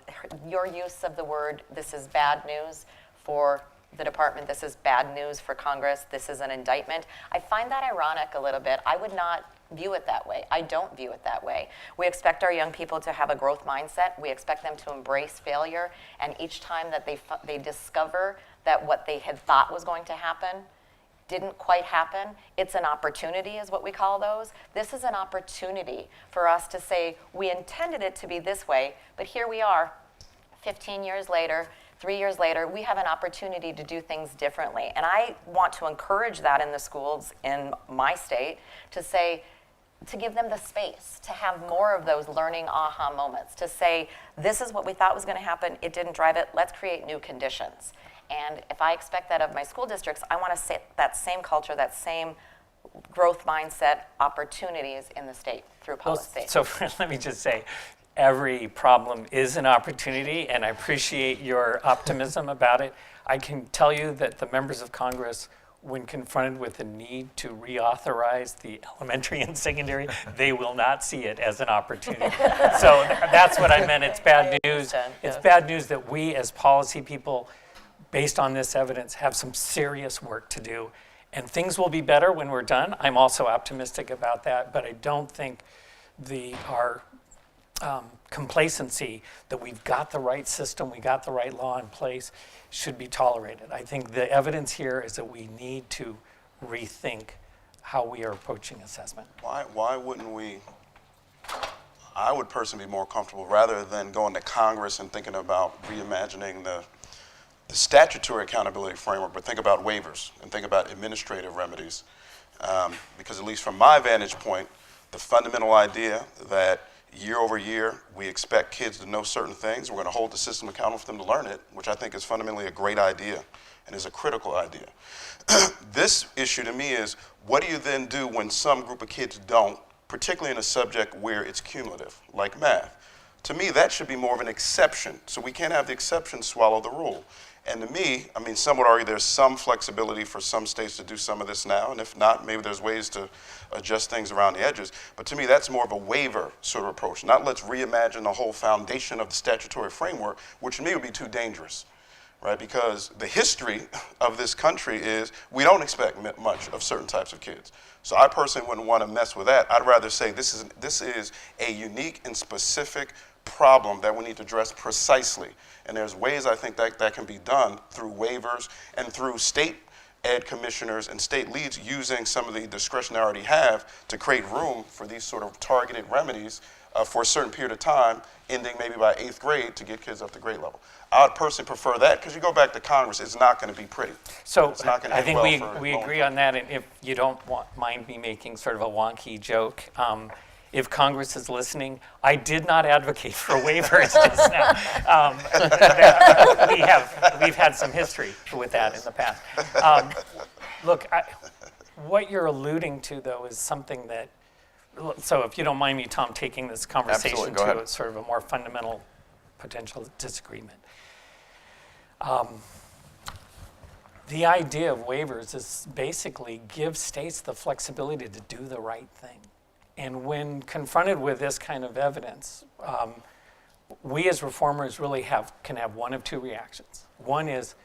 Your use of the word, this is bad news for the department, this is bad news for Congress, this is an indictment. I find that ironic a little bit. I would not view it that way. I don't view it that way. We expect our young people to have a growth mindset. We expect them to embrace failure. And each time that they discover that what they had thought was going to happen didn't quite happen, it's an opportunity, is what we call those. This is an opportunity for us to say, we intended it to be this way, but here we are, 15 years later, 3 years later, we have an opportunity to do things differently. And I want to encourage that in the schools in my state, to say, to give them the space, to have more of those learning aha moments, to say, this is what we thought was going to happen, it didn't drive it, let's create new conditions. And if I expect that of my school districts, I want to set that same culture, that same growth mindset, opportunities in the state through policy. So let me just say, every problem is an opportunity, and I appreciate your optimism about it. I can tell you that the members of Congress, when confronted with the need to reauthorize the elementary and secondary, they will not see it as an opportunity. So that's what I meant. It's bad news. It's bad news that we as policy people, based on this evidence, have some serious work to do. And things will be better when we're done. I'm also optimistic about that, but I don't think our complacency that we've got the right system, we got the right law in place, should be tolerated. I think the evidence here is that we need to rethink how we are approaching assessment. Why wouldn't we I would personally be more comfortable rather than going to Congress and thinking about reimagining the statutory accountability framework, but think about waivers and think about administrative remedies. Because at least from my vantage point, the fundamental idea that year over year we expect kids to know certain things, we're going to hold the system accountable for them to learn it, which I think is fundamentally a great idea and is a critical idea. This issue to me is, what do you then do when some group of kids don't, particularly in a subject where it's cumulative, like math? To me, that should be more of an exception. So we can't have the exception swallow the rule. And to me, I mean, some would argue there's some flexibility for some states to do some of this now, and if not, maybe there's ways to adjust things around the edges. But to me, that's more of a waiver sort of approach, not let's reimagine the whole foundation of the statutory framework, which to me would be too dangerous, right? Because the history of this country is we don't expect much of certain types of kids. So I personally wouldn't want to mess with that. I'd rather say this is a unique and specific problem that we need to address precisely. And there's ways I think that can be done through waivers and through state ed commissioners and state leads using some of the discretion they already have to create room for these sort of targeted remedies for a certain period of time, ending maybe by 8th grade to get kids up to grade level. I would personally prefer that because you go back to Congress, it's not going to be pretty. So It's not gonna I end think well for we low agree income. on that, and if you don't mind me making sort of a wonky joke, if Congress is listening, I did not advocate for waivers just now. We've had some history with that in the past. Look, what you're alluding to, though, is something that, so if you don't mind me, Tom, taking this conversation Absolutely, go to ahead. a sort of a more fundamental potential disagreement. The idea of waivers is basically give states the flexibility to do the right thing. And when confronted with this kind of evidence, we as reformers really can have one of two reactions. One is,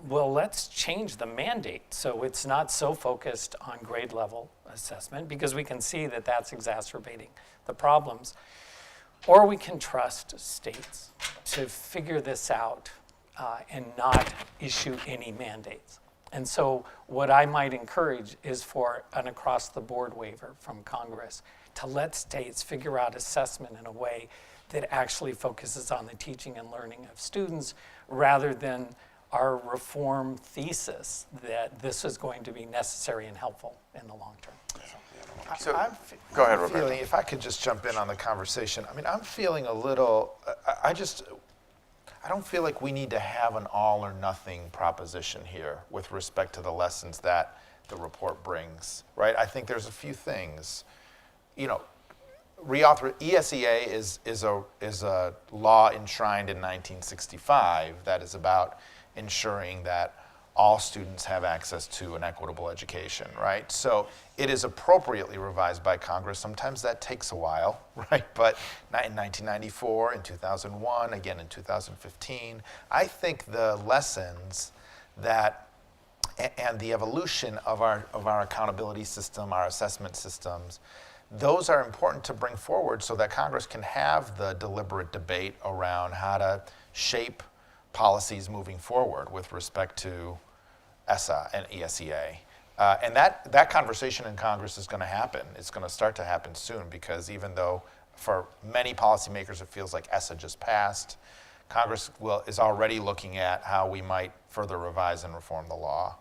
well, let's change the mandate so it's not so focused on grade level assessment, because we can see that that's exacerbating the problems. Or we can trust states to figure this out and not issue any mandates. And so what I might encourage is for an across-the-board waiver from Congress to let states figure out assessment in a way that actually focuses on the teaching and learning of students rather than our reform thesis that this is going to be necessary and helpful in the long term. So, Go ahead, Roberto. Feeling, if I could just jump in on the conversation. I mean, I'm feeling a little, I don't feel like we need to have an all or nothing proposition here with respect to the lessons that the report brings, right? I think there's a few things. You know, ESEA is a law enshrined in 1965 that is about ensuring that all students have access to an equitable education, right? So it is appropriately revised by Congress. Sometimes that takes a while, right? But in 1994, in 2001, again in 2015, I think the lessons that and the evolution of our accountability system, our assessment systems, those are important to bring forward so that Congress can have the deliberate debate around how to shape policies moving forward with respect to ESSA and ESEA. And that conversation in Congress is going to happen. It's going to start to happen soon, because even though for many policymakers it feels like ESSA just passed, Congress is already looking at how we might further revise and reform the law.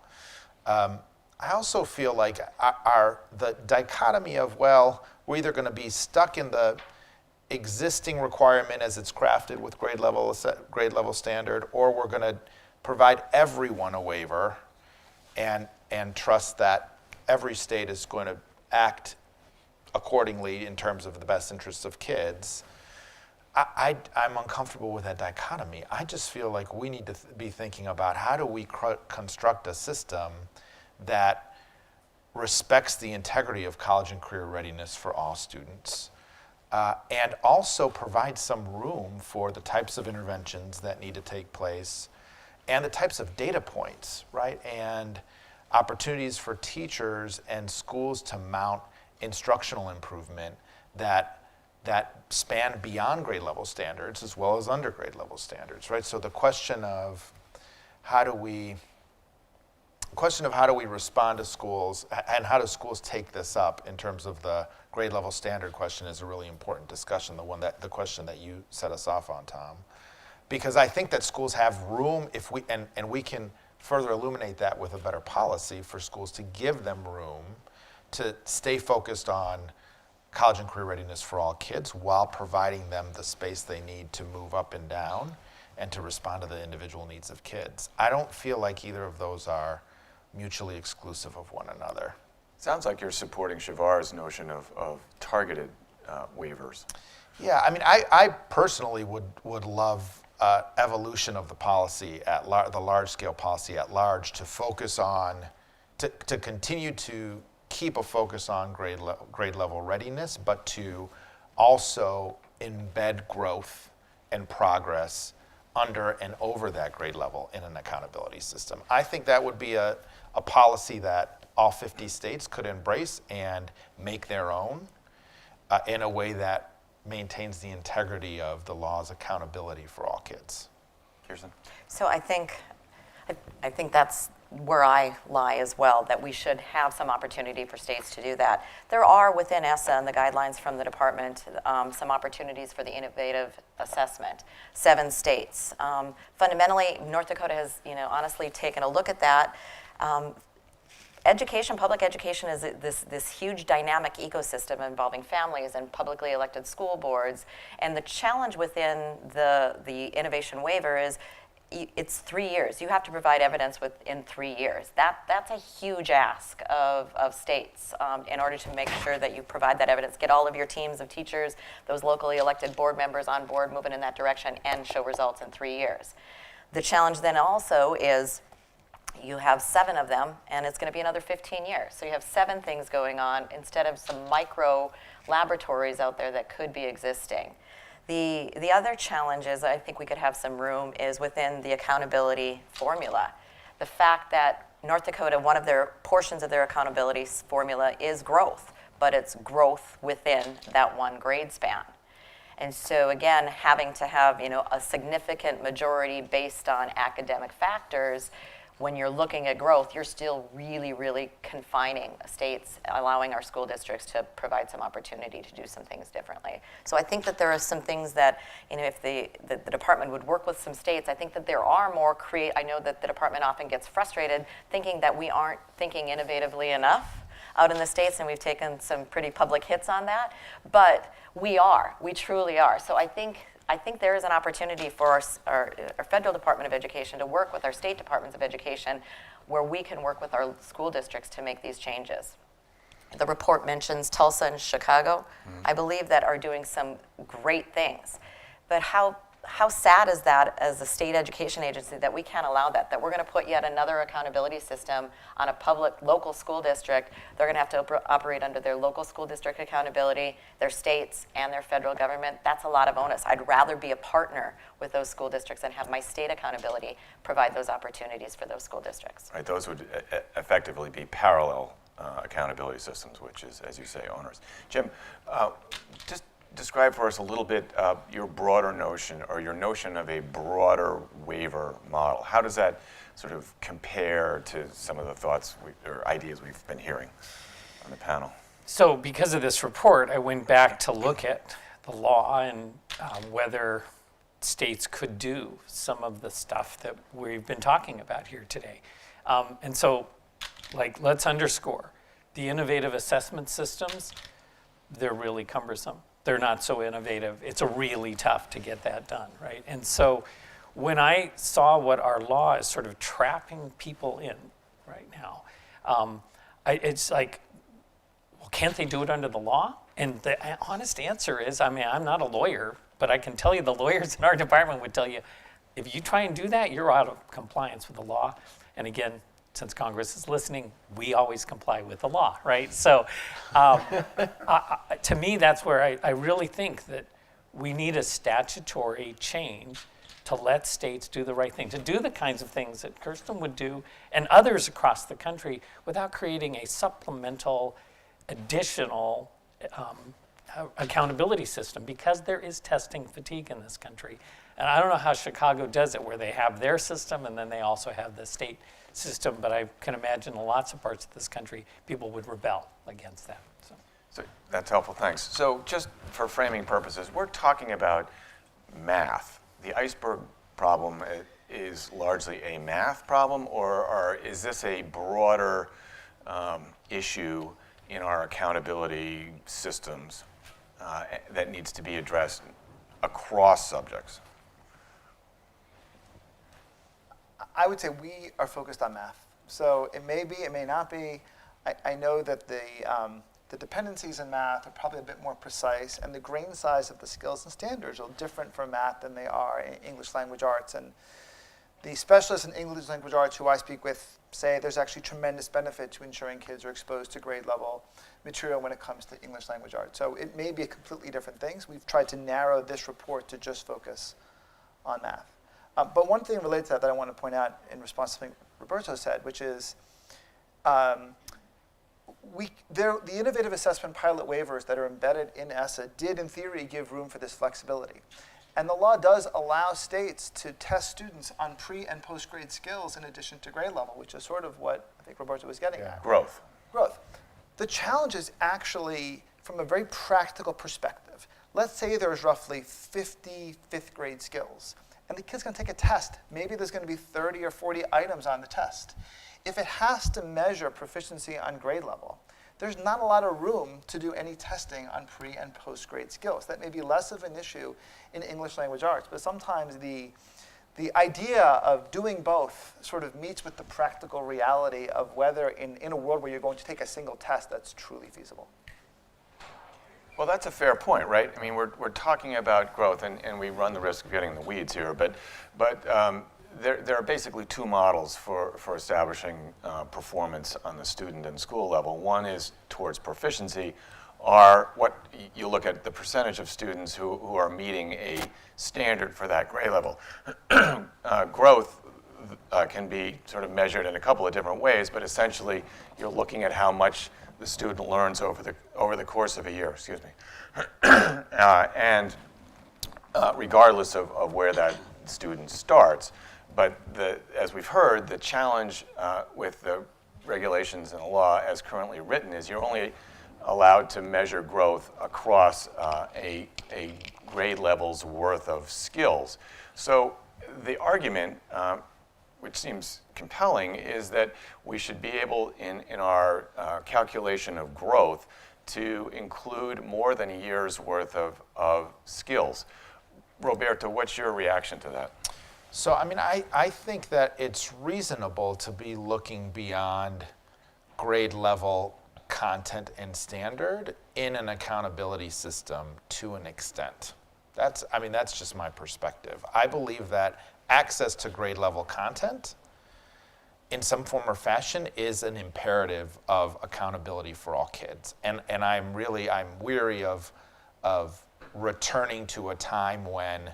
I also feel like the dichotomy of, well, we're either going to be stuck in the existing requirement as it's crafted with grade level standard, or we're going to provide everyone a waiver and trust that every state is going to act accordingly in terms of the best interests of kids. I'm uncomfortable with that dichotomy. I just feel like we need to be thinking about how do we construct a system that respects the integrity of college and career readiness for all students, and also provides some room for the types of interventions that need to take place and the types of data points, right? And opportunities for teachers and schools to mount instructional improvement that span beyond grade level standards as well as under grade level standards, right? So the question of how do we question of how do we respond to schools and how do schools take this up in terms of the grade level standard question is a really important discussion, the question that you set us off on, Tom. Because I think that schools have room if we, and we can further illuminate that with a better policy for schools to give them room to stay focused on college and career readiness for all kids while providing them the space they need to move up and down and to respond to the individual needs of kids. I don't feel like either of those are mutually exclusive of one another. Sounds like you're supporting Shavar's notion of targeted waivers. Yeah, I mean, I personally would love evolution of the policy the large-scale policy at large to focus on, to continue to keep a focus on grade level readiness, but to also embed growth and progress under and over that grade level in an accountability system. I think that would be a policy that all 50 states could embrace and make their own in a way that maintains the integrity of the law's accountability for all kids. Kirsten? So I think that's where I lie as well, that we should have some opportunity for states to do that. There are within ESSA and the guidelines from the department some opportunities for the innovative assessment. 7 states. Fundamentally, North Dakota has, honestly taken a look at that. Public education is this huge dynamic ecosystem involving families and publicly elected school boards. And the challenge within the innovation waiver is it's 3 years. You have to provide evidence within 3 years. That's a huge ask of states in order to make sure that you provide that evidence, get all of your teams of teachers, those locally elected board members on board, moving in that direction, and show results in 3 years. The challenge then also is you have 7 of them, and it's going to be another 15 years. So you have 7 things going on instead of some micro laboratories out there that could be existing. The other challenges I think we could have some room is within the accountability formula. The fact that North Dakota, one of their portions of their accountability formula is growth, but it's growth within that one grade span. And so again, having to have a significant majority based on academic factors, when you're looking at growth, you're still really, really confining states, allowing our school districts to provide some opportunity to do some things differently. So I think that there are some things that, if the department would work with some states, I think that there are more I know that the department often gets frustrated thinking that we aren't thinking innovatively enough out in the states, and we've taken some pretty public hits on that, but we truly are. So I think there is an opportunity for our federal Department of Education to work with our state departments of education where we can work with our school districts to make these changes. The report mentions Tulsa and Chicago, I believe, that are doing some great things. But how sad is that as a state education agency that we can't allow that we're going to put yet another accountability system on a public local school district? They're going to have to operate under their local school district accountability, their states, and their federal government. That's a lot of onus. I'd rather be a partner with those school districts and have my state accountability provide those opportunities for those school districts. Right, those would effectively be parallel accountability systems, which is, as you say, onerous. Jim, just describe for us a little bit your broader notion, or your notion of a broader waiver model. How does that sort of compare to some of the thoughts or ideas we've been hearing on the panel? So because of this report, I went back to look at the law and whether states could do some of the stuff that we've been talking about here today. And so, let's underscore, the innovative assessment systems, they're really cumbersome. They're not so innovative. It's really tough to get that done, right? And so when I saw what our law is sort of trapping people in right now, it's like, well, can't they do it under the law? And the honest answer is, I'm not a lawyer, but I can tell you the lawyers in our department would tell you, if you try and do that, you're out of compliance with the law. And again, since Congress is listening, we always comply with the law, right? So to me, that's where I really think that we need a statutory change to let states do the right thing, to do the kinds of things that Kirsten would do and others across the country without creating a supplemental, additional accountability system, because there is testing fatigue in this country. And I don't know how Chicago does it, where they have their system and then they also have the state system, but I can imagine in lots of parts of this country, people would rebel against that. So that's helpful, thanks. So just for framing purposes, we're talking about math. The iceberg problem is largely a math problem, or is this a broader issue in our accountability systems that needs to be addressed across subjects? I would say we are focused on math. So it may be, it may not be. I know that the dependencies in math are probably a bit more precise, and the grain size of the skills and standards are different for math than they are in English language arts. And the specialists in English language arts who I speak with say there's actually tremendous benefit to ensuring kids are exposed to grade level material when it comes to English language arts. So it may be a completely different things. We've tried to narrow this report to just focus on math. But one thing related to that I want to point out in response to something Roberto said, which is the innovative assessment pilot waivers that are embedded in ESSA did, in theory, give room for this flexibility. And the law does allow states to test students on pre- and post-grade skills in addition to grade level, which is sort of what I think Roberto was getting at. Growth. The challenge is actually, from a very practical perspective, let's say there's roughly 50 fifth grade skills, and the kid's going to take a test. Maybe there's going to be 30 or 40 items on the test. If it has to measure proficiency on grade level, there's not a lot of room to do any testing on pre- and post-grade skills. That may be less of an issue in English language arts, but sometimes the idea of doing both sort of meets with the practical reality of whether in a world where you're going to take a single test that's truly feasible. Well, that's a fair point, right? I mean, we're talking about growth, and we run the risk of getting in the weeds here, but there are basically two models for establishing performance on the student and school level. One is towards proficiency, are what you look at the percentage of students who are meeting a standard for that grade level. Growth can be sort of measured in a couple of different ways, but essentially you're looking at how much the student learns over the course of a year, excuse me. And regardless of where that student starts. But as we've heard, the challenge with the regulations and the law as currently written is you're only allowed to measure growth across a grade level's worth of skills. So the argument, which seems compelling, is that we should be able, in our calculation of growth, to include more than a year's worth of skills. Roberto, what's your reaction to that? So, I mean, I think that it's reasonable to be looking beyond grade level content and standard in an accountability system to an extent. That's just my perspective. I believe that access to grade level content in some form or fashion is an imperative of accountability for all kids. And I'm weary of returning to a time when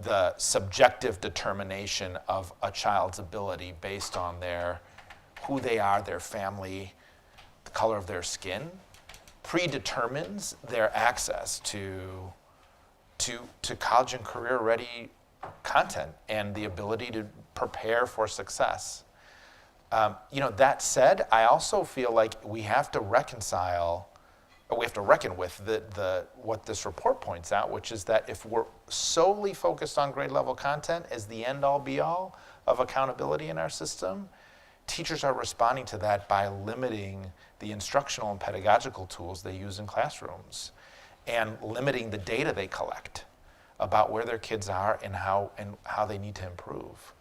the subjective determination of a child's ability based on who they are, their family, the color of their skin, predetermines their access to college and career ready content and the ability to prepare for success. That said, I also feel like we have to reckon with what this report points out, which is that if we're solely focused on grade level content as the end all be all of accountability in our system, teachers are responding to that by limiting the instructional and pedagogical tools they use in classrooms and limiting the data they collect about where their kids are and how they need to improve.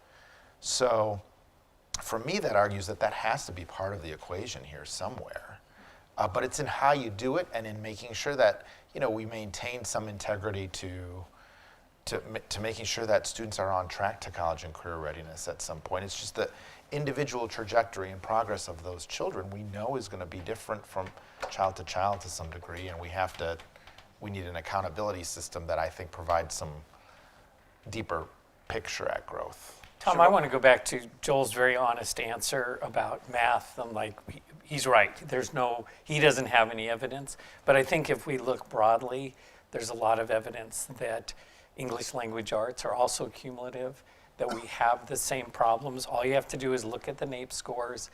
So for me, that argues that has to be part of the equation here somewhere. But it's in how you do it and in making sure that we maintain some integrity to making sure that students are on track to college and career readiness at some point. It's just the individual trajectory and progress of those children we know is going to be different from child to child to some degree, and we need an accountability system that I think provides some deeper picture at growth. Tom, I want to go back to Joel's very honest answer about math. I'm like, he's right. He doesn't have any evidence. But I think if we look broadly, there's a lot of evidence that English language arts are also cumulative, that we have the same problems. All you have to do is look at the NAEP scores.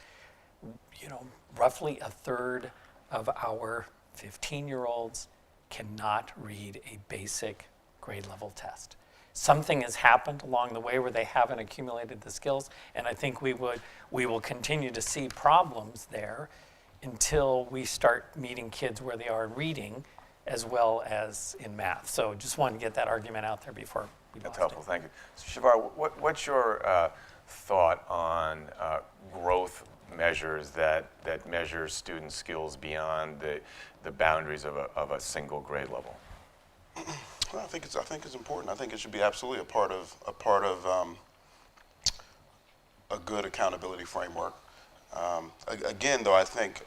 Roughly a third of our 15-year-olds cannot read a basic grade level test. Something has happened along the way where they haven't accumulated the skills, and I think we will continue to see problems there until we start meeting kids where they are in reading as well as in math. So just wanted to get that argument out there before we That's lost helpful, it. thank you. So Shavar, what's your thought on growth measures that measure student skills beyond the boundaries of a single grade level? Well, I think it's important. I think it should be absolutely a part of a good accountability framework. Again, though, I think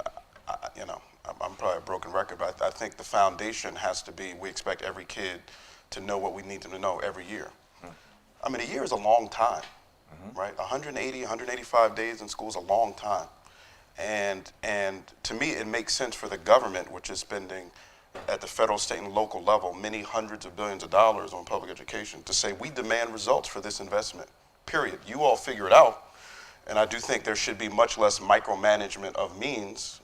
I'm probably a broken record, but I think the foundation has to be we expect every kid to know what we need them to know every year. I mean, a year is a long time, right? 180, 185 days in school is a long time. And to me, it makes sense for the government, which is spending at the federal, state, and local level many hundreds of billions of dollars on public education, to say we demand results for this investment, period. You all figure it out. And I do think there should be much less micromanagement of means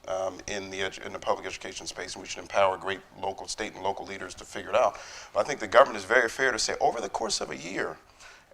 in the public education space, and we should empower great local, state, and local leaders to figure it out. But I think the government is very fair to say over the course of a year,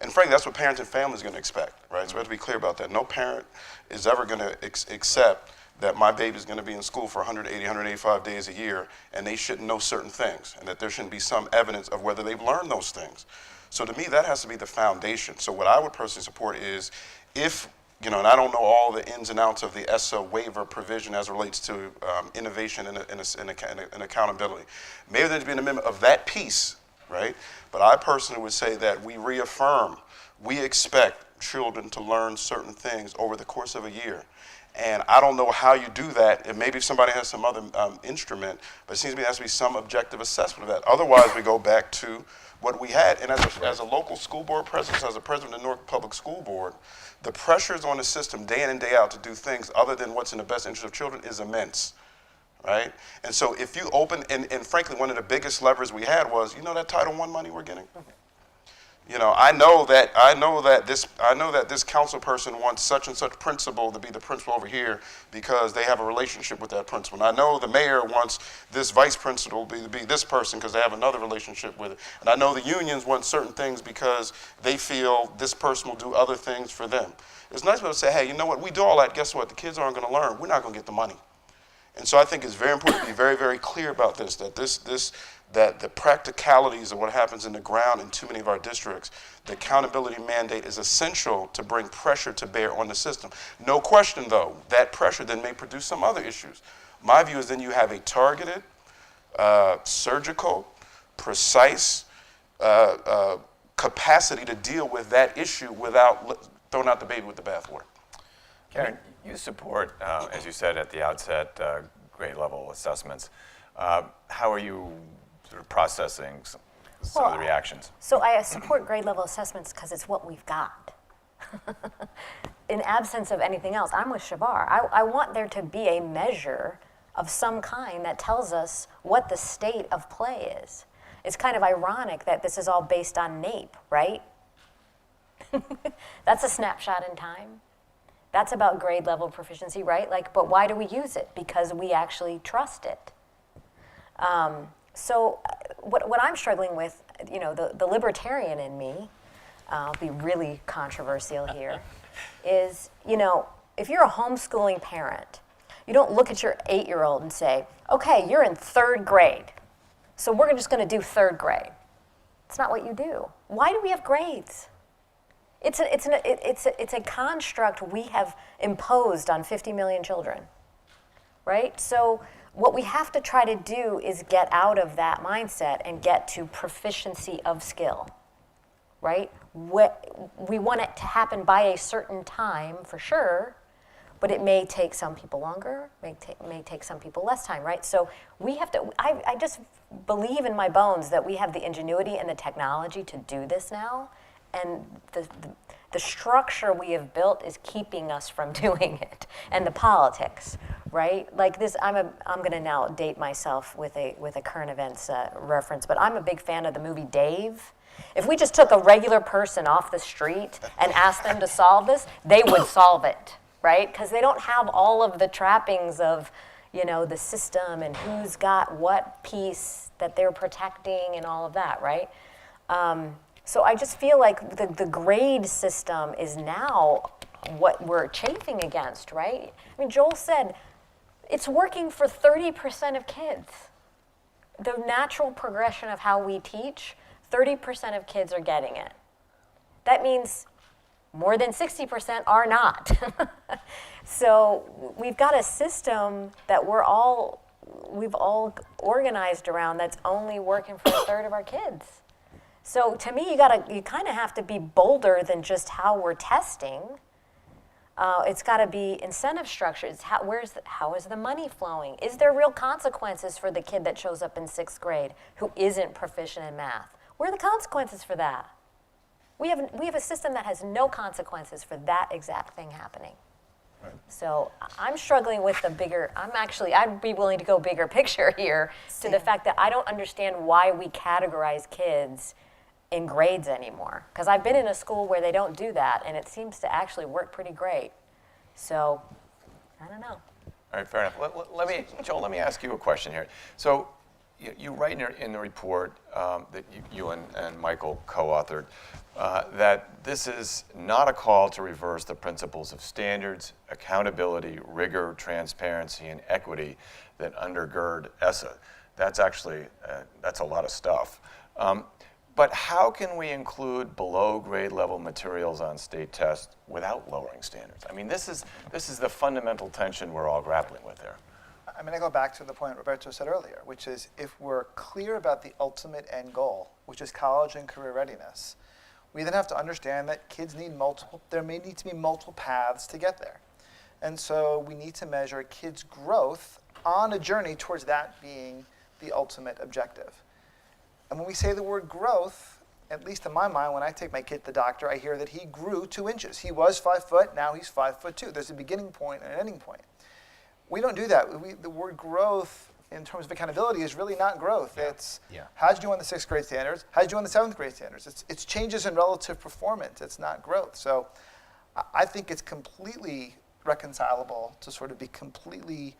and frankly, that's what parents and families are going to expect, right? So we have to be clear about that. No parent is ever going to accept that my baby is going to be in school for 180, 185 days a year, and they shouldn't know certain things, and that there shouldn't be some evidence of whether they've learned those things. So to me, that has to be the foundation. So what I would personally support is if, and I don't know all the ins and outs of the ESSA waiver provision as it relates to innovation and accountability. Maybe there'd be an amendment of that piece, right? But I personally would say that we reaffirm, we expect children to learn certain things over the course of a year. And I don't know how you do that. And maybe if somebody has some other instrument, but it seems to me there has to be some objective assessment of that. Otherwise, we go back to what we had. And as a local school board president, as a president of the Newark Public School Board, the pressures on the system day in and day out to do things other than what's in the best interest of children is immense, right? And so if you open, and frankly, one of the biggest levers we had was, that Title I money we're getting? I know that this council person wants such and such principal to be the principal over here because they have a relationship with that principal. And I know the mayor wants this vice principal to be this person because they have another relationship with it. And I know the unions want certain things because they feel this person will do other things for them. It's nice to say, hey, you know what, we do all that, guess what, the kids aren't going to learn. We're not going to get the money. And so I think it's very important to be very, very clear about this, that the practicalities of what happens in the ground in too many of our districts, the accountability mandate is essential to bring pressure to bear on the system. No question, though, that pressure then may produce some other issues. My view is then you have a targeted, surgical, precise capacity to deal with that issue without throwing out the baby with the bathwater. Karen, you support, as you said at the outset, grade level assessments. How are you sort of processing some of the reactions? So I support grade level assessments because it's what we've got. In absence of anything else, I'm with Shavar. I want there to be a measure of some kind that tells us what the state of play is. It's kind of ironic that this is all based on NAEP, right? That's a snapshot in time. That's about grade level proficiency, right? But why do we use it? Because we actually trust it. So what I'm struggling with, the libertarian in me, I'll be really controversial here, is, if you're a homeschooling parent, you don't look at your 8-year-old and say, okay, you're in 3rd grade, so we're just going to do 3rd grade. It's not what you do. Why do we have grades? It's a construct we have imposed on 50 million children, right? So what we have to try to do is get out of that mindset and get to proficiency of skill, right? We want it to happen by a certain time for sure, but it may take some people longer, may take some people less time, right? So we have to, I just believe in my bones that we have the ingenuity and the technology to do this now, and the structure we have built is keeping us from doing it, and the politics, right? Like this, I'm going to now date myself with a current events reference, but I'm a big fan of the movie Dave. If we just took a regular person off the street and asked them to solve this, they would solve it, right? Because they don't have all of the trappings of, the system and who's got what piece that they're protecting and all of that, right? So I just feel like the grade system is now what we're chafing against, right? I mean, Joel said it's working for 30% of kids. The natural progression of how we teach, 30% of kids are getting it. That means more than 60% are not. So we've got a system that we've all organized around that's only working for a third of our kids. So to me, you kind of have to be bolder than just how we're testing. It's got to be incentive structures. How is the money flowing? Is there real consequences for the kid that shows up in 6th grade who isn't proficient in math? What are the consequences for that? We have a system that has no consequences for that exact thing happening. Right. So I'm struggling with the bigger, I'd be willing to go bigger picture here to the fact that I don't understand why we categorize kids in grades anymore. Because I've been in a school where they don't do that, and it seems to actually work pretty great. So, I don't know. All right, fair enough. Joel, let me ask you a question here. So, you write in the report that you and Michael co-authored that this is not a call to reverse the principles of standards, accountability, rigor, transparency, and equity that undergird ESSA. That's actually, that's a lot of stuff. But how can we include below grade level materials on state tests without lowering standards? I mean, this is the fundamental tension we're all grappling with there. I'm going to go back to the point Roberto said earlier, which is if we're clear about the ultimate end goal, which is college and career readiness, we then have to understand that kids need there may need to be multiple paths to get there. And so we need to measure kids' growth on a journey towards that being the ultimate objective. And when we say the word growth, at least in my mind, when I take my kid to the doctor, I hear that he grew 2 inches. He was 5 foot, now he's 5'2". There's a beginning point and an ending point. We don't do that. The word growth in terms of accountability is really not growth. Yeah. It's how'd you do on the 6th grade standards? How'd you do on the 7th grade standards? It's changes in relative performance. It's not growth. So I think it's completely reconcilable to sort of be completely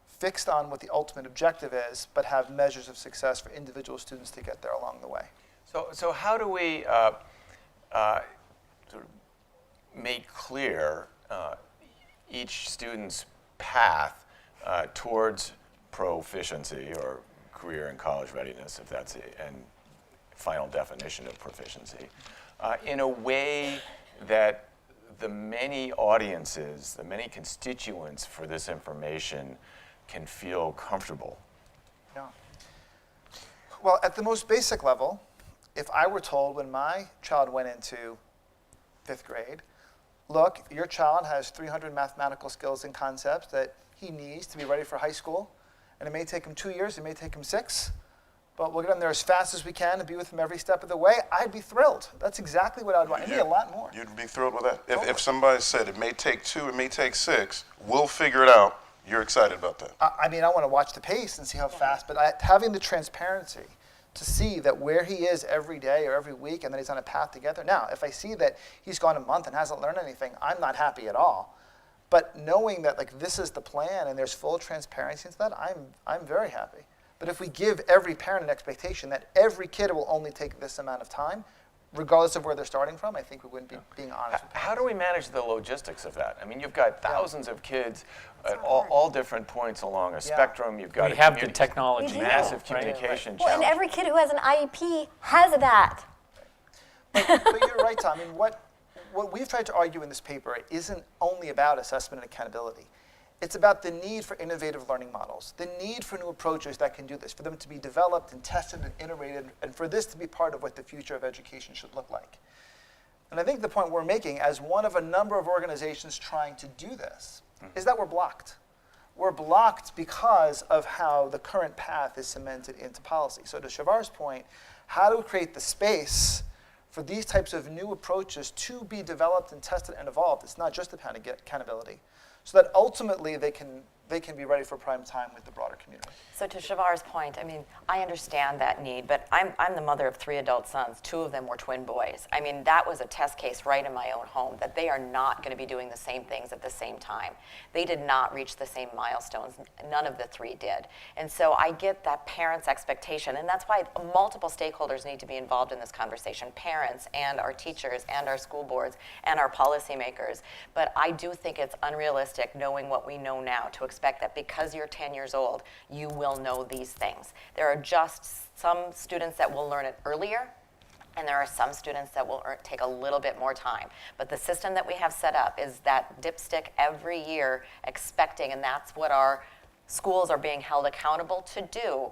fixed on what the ultimate objective is, but have measures of success for individual students to get there along the way. So how do we sort of make clear each student's path towards proficiency or career and college readiness, if that's a final definition of proficiency, in a way that the many audiences, the many constituents for this information can feel comfortable? Yeah. Well, at the most basic level, if I were told when my child went into 5th grade, look, your child has 300 mathematical skills and concepts that he needs to be ready for high school, and it may take him 2 years, it may take him 6, but we'll get him there as fast as we can and be with him every step of the way, I'd be thrilled. That's exactly what I'd want. I need a lot more. You'd be thrilled with that? If somebody said it may take 2, it may take 6, we'll figure it out, you're excited about that? I mean, I want to watch the pace and see how fast, but having the transparency to see that where he is every day or every week and that he's on a path to get there. Now, if I see that he's gone a month and hasn't learned anything, I'm not happy at all. But knowing that like this is the plan and there's full transparency into that, I'm very happy. But if we give every parent an expectation that every kid will only take this amount of time, regardless of where they're starting from, I think we wouldn't be being honest with them. How do we manage the logistics of that? I mean, you've got thousands of kids at all different points along a spectrum. You've got we have the technology, massive now, communication Well, and challenge. every kid who has an IEP has that. But you're right, Tom. I mean, what we've tried to argue in this paper isn't only about assessment and accountability. It's about the need for innovative learning models, the need for new approaches that can do this, for them to be developed and tested and iterated, and for this to be part of what the future of education should look like. And I think the point we're making, as one of a number of organizations trying to do this, is that we're blocked. We're blocked because of how the current path is cemented into policy. So to Shavar's point, how do we create the space for these types of new approaches to be developed and tested and evolved? It's not just about accountability. So that ultimately they can they can be ready for prime time with the broader community. So to Shavar's point, I mean, I understand that need, but I'm the mother of 3 adult sons. 2 of them were twin boys. I mean, that was a test case right in my own home, that they are not going to be doing the same things at the same time. They did not reach the same milestones. None of the 3 did. And so I get that parents' expectation, and that's why multiple stakeholders need to be involved in this conversation, parents and our teachers and our school boards and our policymakers. But I do think it's unrealistic, knowing what we know now, to expect that because you're 10 years old, you will know these things. There are just some students that will learn it earlier, and there are some students that will take a little bit more time. But the system that we have set up is that dipstick every year expecting, and that's what our schools are being held accountable to do,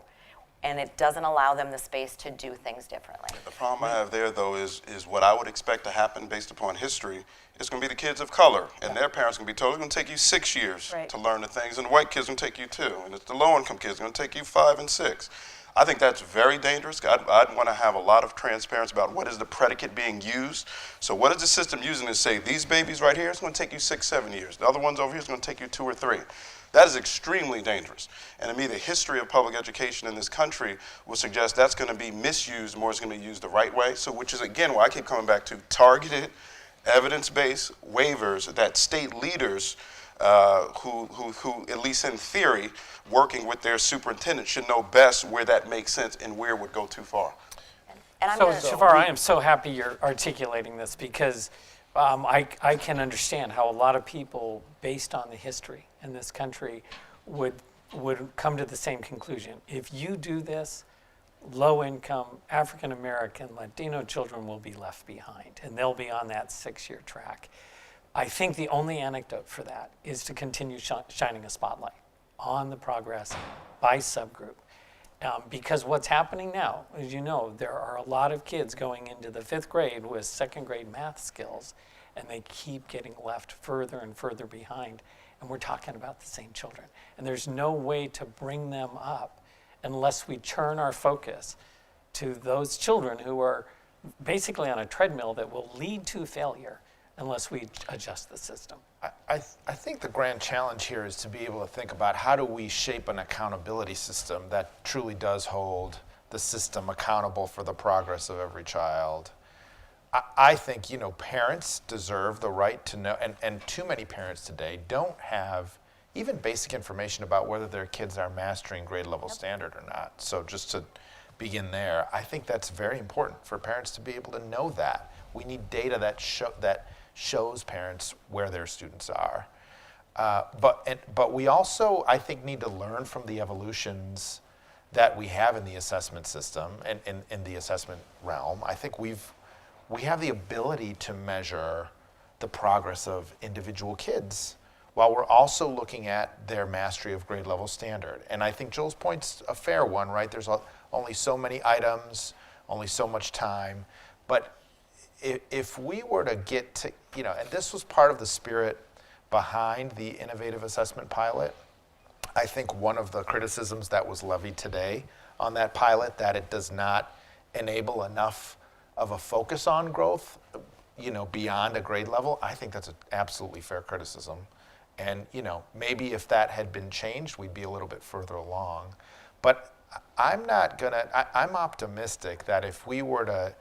and it doesn't allow them the space to do things differently. The problem I have there, though, is what I would expect to happen based upon history. It's going to be the kids of color, and their parents going to be told it's going to take you 6 years Right. to learn the things, and the white kids going to take you 2, and it's the low-income kids going to take you 5 and 6. I think that's very dangerous. I'd want to have a lot of transparency about what is the predicate being used. So what is the system using to say, these babies right here, it's going to take you 6, 7 years. The other ones over here is going to take you 2 or 3. That is extremely dangerous. And to me, the history of public education in this country will suggest that's going to be misused more. It's going to be used the right way. So which is, again, why I keep coming back to targeted, evidence-based waivers that state leaders who, at least in theory, working with their superintendent should know best where that makes sense and where it would go too far. And I'm So, gonna- Shavar, I am so happy you're articulating this, because I can understand how a lot of people, based on the history in this country, would come to the same conclusion. If you do this, low-income, African-American, Latino children will be left behind, and they'll be on that 6-year track. I think the only antidote for that is to continue shining a spotlight on the progress by subgroup. Because what's happening now, as you know, there are a lot of kids going into the 5th grade with 2nd grade math skills, and they keep getting left further and further behind. And we're talking about the same children. And there's no way to bring them up unless we turn our focus to those children who are basically on a treadmill that will lead to failure unless we adjust the system. I think the grand challenge here is to be able to think about how do we shape an accountability system that truly does hold the system accountable for the progress of every child. I think, parents deserve the right to know, and too many parents today don't have even basic information about whether their kids are mastering grade level standard or not. So just to begin there, I think that's very important for parents to be able to know that. We need data that shows parents where their students are. But we also, I think, need to learn from the evolutions that we have in the assessment system and in the assessment realm. I think we have the ability to measure the progress of individual kids while we're also looking at their mastery of grade level standard. And I think Joel's point's a fair one, right? There's only so many items, only so much time. But if we were to get to, and this was part of the spirit behind the innovative assessment pilot, I think one of the criticisms that was levied today on that pilot, that it does not enable enough of a focus on growth, beyond a grade level, I think that's an absolutely fair criticism. And, maybe if that had been changed, we'd be a little bit further along. But I'm optimistic that if we were to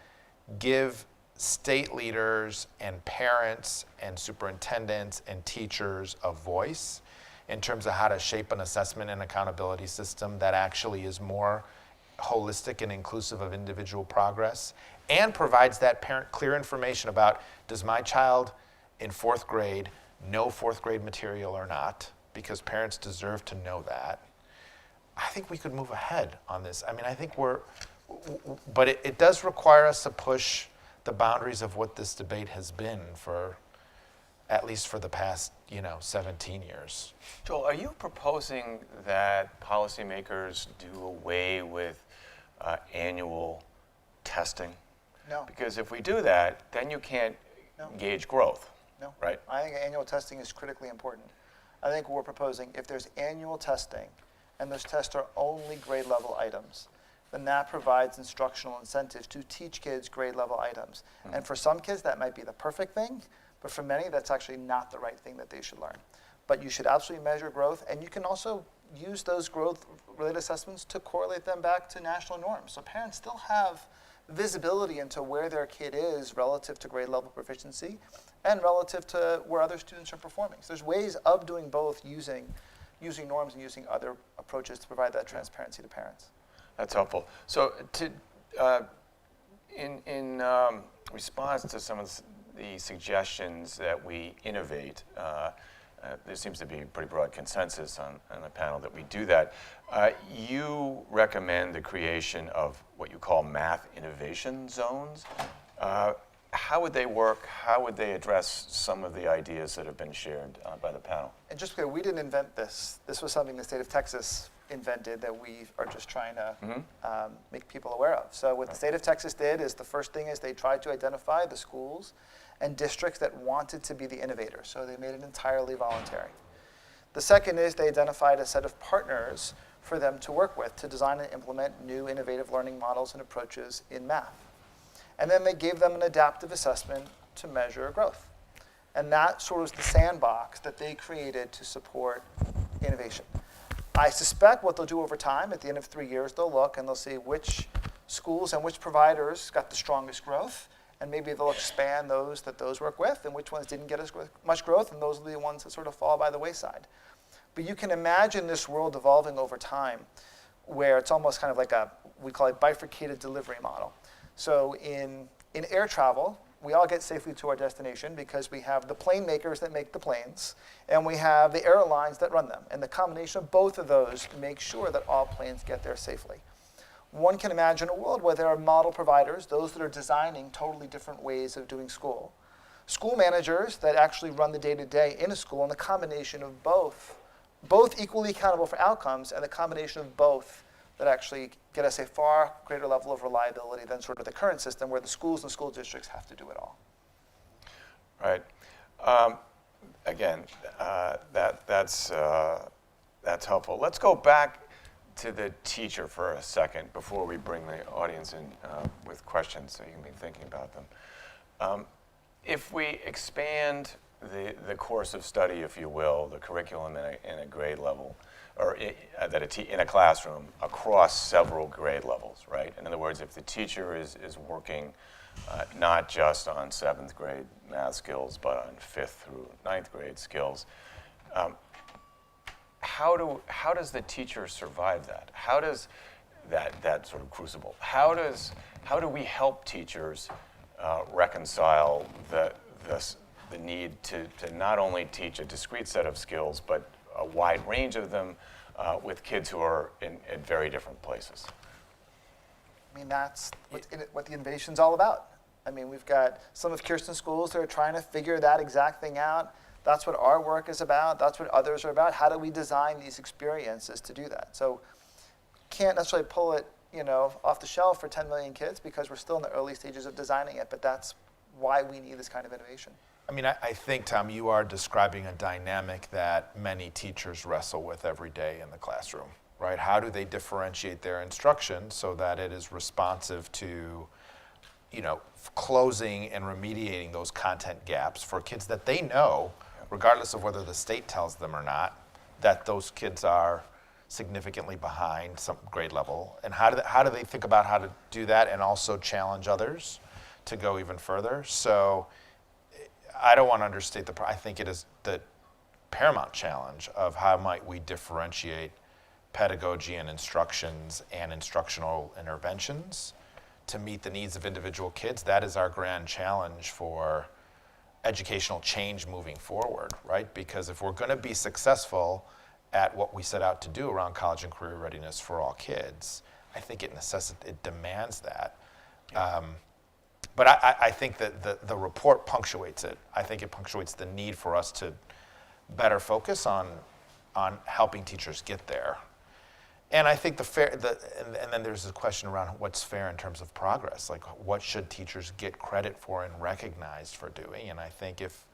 give state leaders and parents and superintendents and teachers a voice in terms of how to shape an assessment and accountability system that actually is more holistic and inclusive of individual progress and provides that parent clear information about, does my child in 4th grade know 4th grade material or not, because parents deserve to know that. I think we could move ahead on this. I mean, I think but it does require us to push the boundaries of what this debate has been for, at least for the past, 17 years. Joel, are you proposing that policymakers do away with annual testing? No. Because if we do that, then you can't gauge growth. No. Right. I think annual testing is critically important. I think we're proposing, if there's annual testing and those tests are only grade level items, then that provides instructional incentives to teach kids grade level items. And for some kids, that might be the perfect thing, but for many, that's actually not the right thing that they should learn. but you should absolutely measure growth, and you can also use those growth-related assessments to correlate them back to national norms. So parents still have visibility into where their kid is relative to grade level proficiency and relative to where other students are performing. So there's ways of doing both using norms and using other approaches to provide that transparency to parents. That's helpful. So in response to some of the suggestions that we innovate, there seems to be a pretty broad consensus on the panel that we do that. You recommend the creation of what you call math innovation zones. How would they work? How would they address some of the ideas that have been shared by the panel? And just clear, we didn't invent this. This was something the state of Texas invented that we are just trying to make people aware of. So what the state of Texas did is the first thing is they tried to identify the schools and districts that wanted to be the innovators. So they made it entirely voluntary. The second is they identified a set of partners for them to work with to design and implement new innovative learning models and approaches in math. And then they gave them an adaptive assessment to measure growth. And that sort of was the sandbox that they created to support innovation. I suspect what they'll do over time, at the end of 3 years, they'll look and they'll see which schools and which providers got the strongest growth, and maybe they'll expand those that those work with, and which ones didn't get as much growth, and those are the ones that sort of fall by the wayside. But you can imagine this world evolving over time, where it's almost kind of like we call it bifurcated delivery model. So in air travel, we all get safely to our destination because we have the plane makers that make the planes, and we have the airlines that run them. And the combination of both of those makes sure that all planes get there safely. One can imagine a world where there are model providers, those that are designing totally different ways of doing school. School managers that actually run the day-to-day in a school, and the combination of both equally accountable for outcomes, and the combination of both that actually get us a far greater level of reliability than sort of the current system where the schools and school districts have to do it all. Right. Again, that's helpful. Let's go back to the teacher for a second before we bring the audience in with questions so you can be thinking about them. If we expand the course of study, if you will, the curriculum in a grade level, or in a classroom across several grade levels, right? In other words, if the teacher is working not just on 7th grade math skills, but on 5th through 9th grade skills, how does the teacher survive that? How does that sort of crucible? How do we help teachers reconcile the need to not only teach a discrete set of skills, but a wide range of them with kids who are in very different places? I mean, that's what the innovation's all about. I mean, we've got some of Kirsten's schools that are trying to figure that exact thing out. That's what our work is about. That's what others are about. How do we design these experiences to do that? So can't necessarily pull it, off the shelf for 10 million kids because we're still in the early stages of designing it, but that's why we need this kind of innovation. I mean, I think, Tom, you are describing a dynamic that many teachers wrestle with every day in the classroom, right? How do they differentiate their instruction so that it is responsive to, closing and remediating those content gaps for kids that they know, regardless of whether the state tells them or not, that those kids are significantly behind some grade level? And how do they think about how to do that and also challenge others to go even further? So I don't want to understate I think it is the paramount challenge of how might we differentiate pedagogy and instructions and instructional interventions to meet the needs of individual kids. That is our grand challenge for educational change moving forward, right? Because if we're going to be successful at what we set out to do around college and career readiness for all kids, I think it demands that. But I think that the report punctuates it. I think it punctuates the need for us to better focus on helping teachers get there. And I think and then there's a question around what's fair in terms of progress. Like, what should teachers get credit for and recognized for doing? And I think if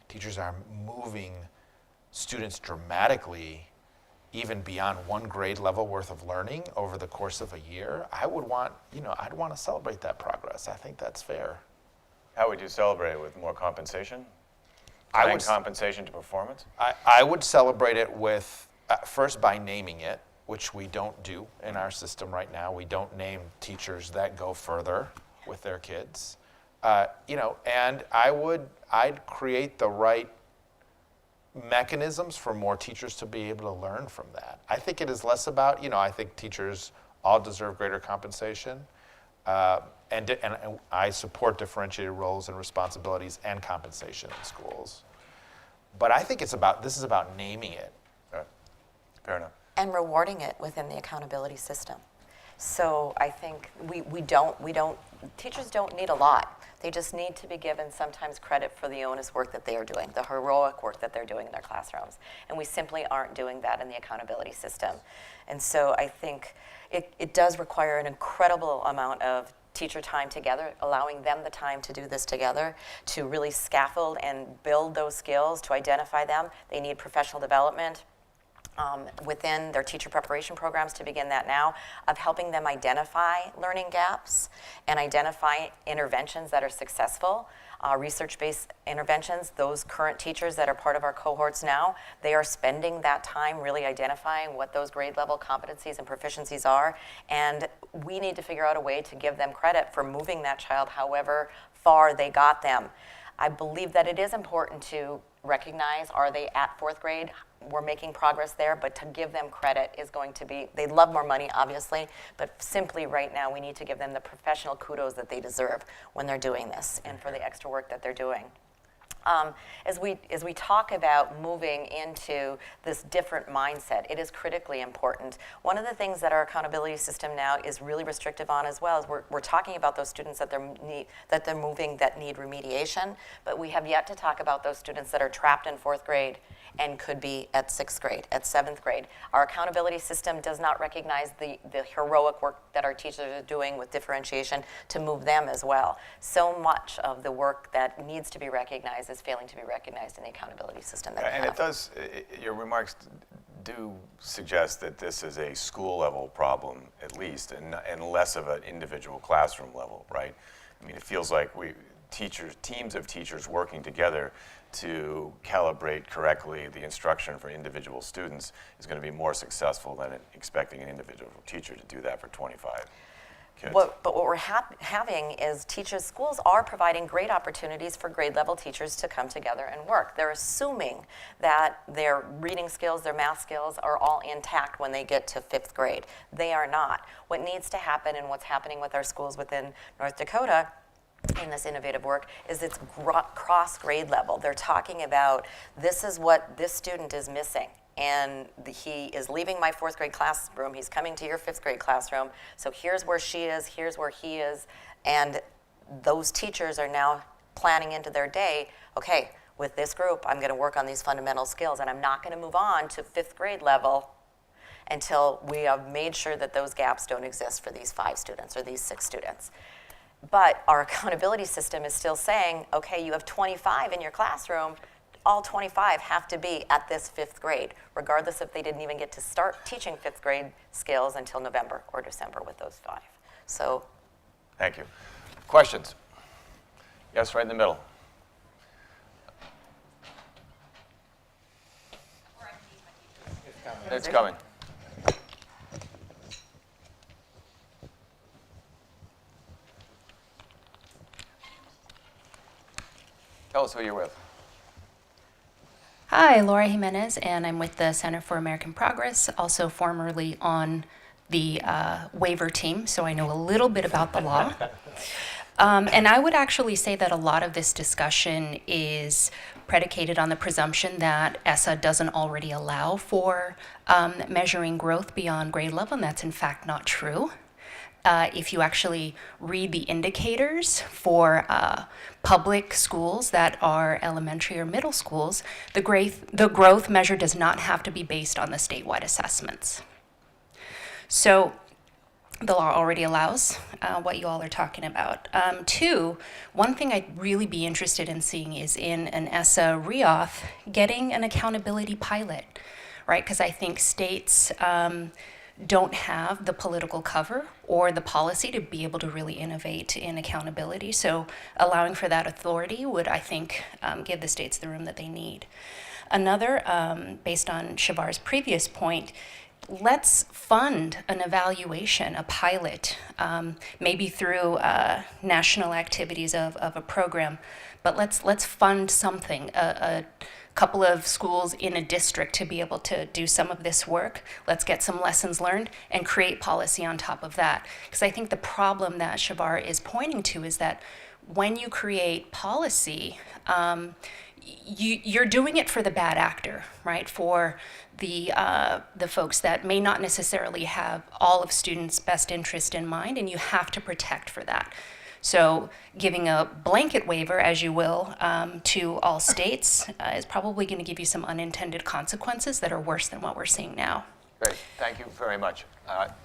teachers are moving students dramatically, even beyond one grade level worth of learning over the course of a year, I'd want to celebrate that progress. I think that's fair. How would you celebrate it? With more compensation? Tying compensation to performance? I would celebrate it with, first by naming it, which we don't do in our system right now. We don't name teachers that go further with their kids. And I'd create the right mechanisms for more teachers to be able to learn from that. I think it is less about, I think teachers all deserve greater compensation. And I support differentiated roles and responsibilities and compensation in schools. But I think this is about naming it. Fair enough. And rewarding it within the accountability system. So I think teachers don't need a lot. They just need to be given sometimes credit for the onus work that they are doing, the heroic work that they're doing in their classrooms. And we simply aren't doing that in the accountability system. And so I think it does require an incredible amount of teacher time together, allowing them the time to do this together, to really scaffold and build those skills, to identify them. They need professional development within their teacher preparation programs to begin that now, of helping them identify learning gaps and identify interventions that are successful, research-based interventions. Those current teachers that are part of our cohorts now, they are spending that time really identifying what those grade level competencies and proficiencies are, and we need to figure out a way to give them credit for moving that child however far they got them. I believe that it is important to recognize, are they at 4th grade? We're making progress there, but to give them credit is going to be, they love more money, obviously, but simply right now we need to give them the professional kudos that they deserve when they're doing this and for the extra work that they're doing. As we talk about moving into this different mindset, it is critically important. One of the things that our accountability system now is really restrictive on as well is we're talking about those students that they're moving that need remediation, but we have yet to talk about those students that are trapped in 4th grade and could be at 6th grade, at 7th grade. Our accountability system does not recognize the heroic work that our teachers are doing with differentiation to move them as well. So much of the work that needs to be recognized is failing to be recognized in the accountability system that we And have. it does, your remarks do suggest that this is a school level problem, at least, and less of an individual classroom level, right? I mean, it feels like teams of teachers working together to calibrate correctly the instruction for individual students is going to be more successful than expecting an individual teacher to do that for 25 kids. But what we're having is schools are providing great opportunities for grade level teachers to come together and work. They're assuming that their reading skills, their math skills are all intact when they get to 5th grade. They are not. What needs to happen and what's happening with our schools within North Dakota in this innovative work is it's cross grade level. They're talking about this is what this student is missing. And he is leaving my 4th grade classroom, he's coming to your 5th grade classroom, so here's where she is, here's where he is, and those teachers are now planning into their day, okay, with this group, I'm gonna work on these fundamental skills, and I'm not gonna move on to 5th grade level until we have made sure that those gaps don't exist for these 5 students or these 6 students. But our accountability system is still saying, okay, you have 25 in your classroom, all 25 have to be at this 5th grade, regardless if they didn't even get to start teaching 5th grade skills until November or December with those 5. So. Thank you. Questions? Yes, right in the middle. It's coming. Tell us who you're with. Hi, Laura Jimenez, and I'm with the Center for American Progress, also formerly on the waiver team, so I know a little bit about the law. And I would actually say that a lot of this discussion is predicated on the presumption that ESSA doesn't already allow for measuring growth beyond grade level, and that's in fact not true. If you actually read the indicators for public schools that are elementary or middle schools, the growth measure does not have to be based on the statewide assessments. So the law already allows what you all are talking about. 2, one thing I'd really be interested in seeing is in an ESSA reauth, getting an accountability pilot, right? Because I think states don't have the political cover or the policy to be able to really innovate in accountability. So allowing for that authority would, I think, give the states the room that they need. Another, based on Shavar's previous point, let's fund an evaluation, a pilot, maybe through national activities of a program, but let's fund something, a couple of schools in a district to be able to do some of this work. Let's get some lessons learned and create policy on top of that. Because I think the problem that Shavar is pointing to is that when you create policy, you're doing it for the bad actor, right? For the folks that may not necessarily have all of students' best interest in mind, and you have to protect for that. So giving a blanket waiver, as you will, to all states is probably going to give you some unintended consequences that are worse than what we're seing now. Great, thank you very much.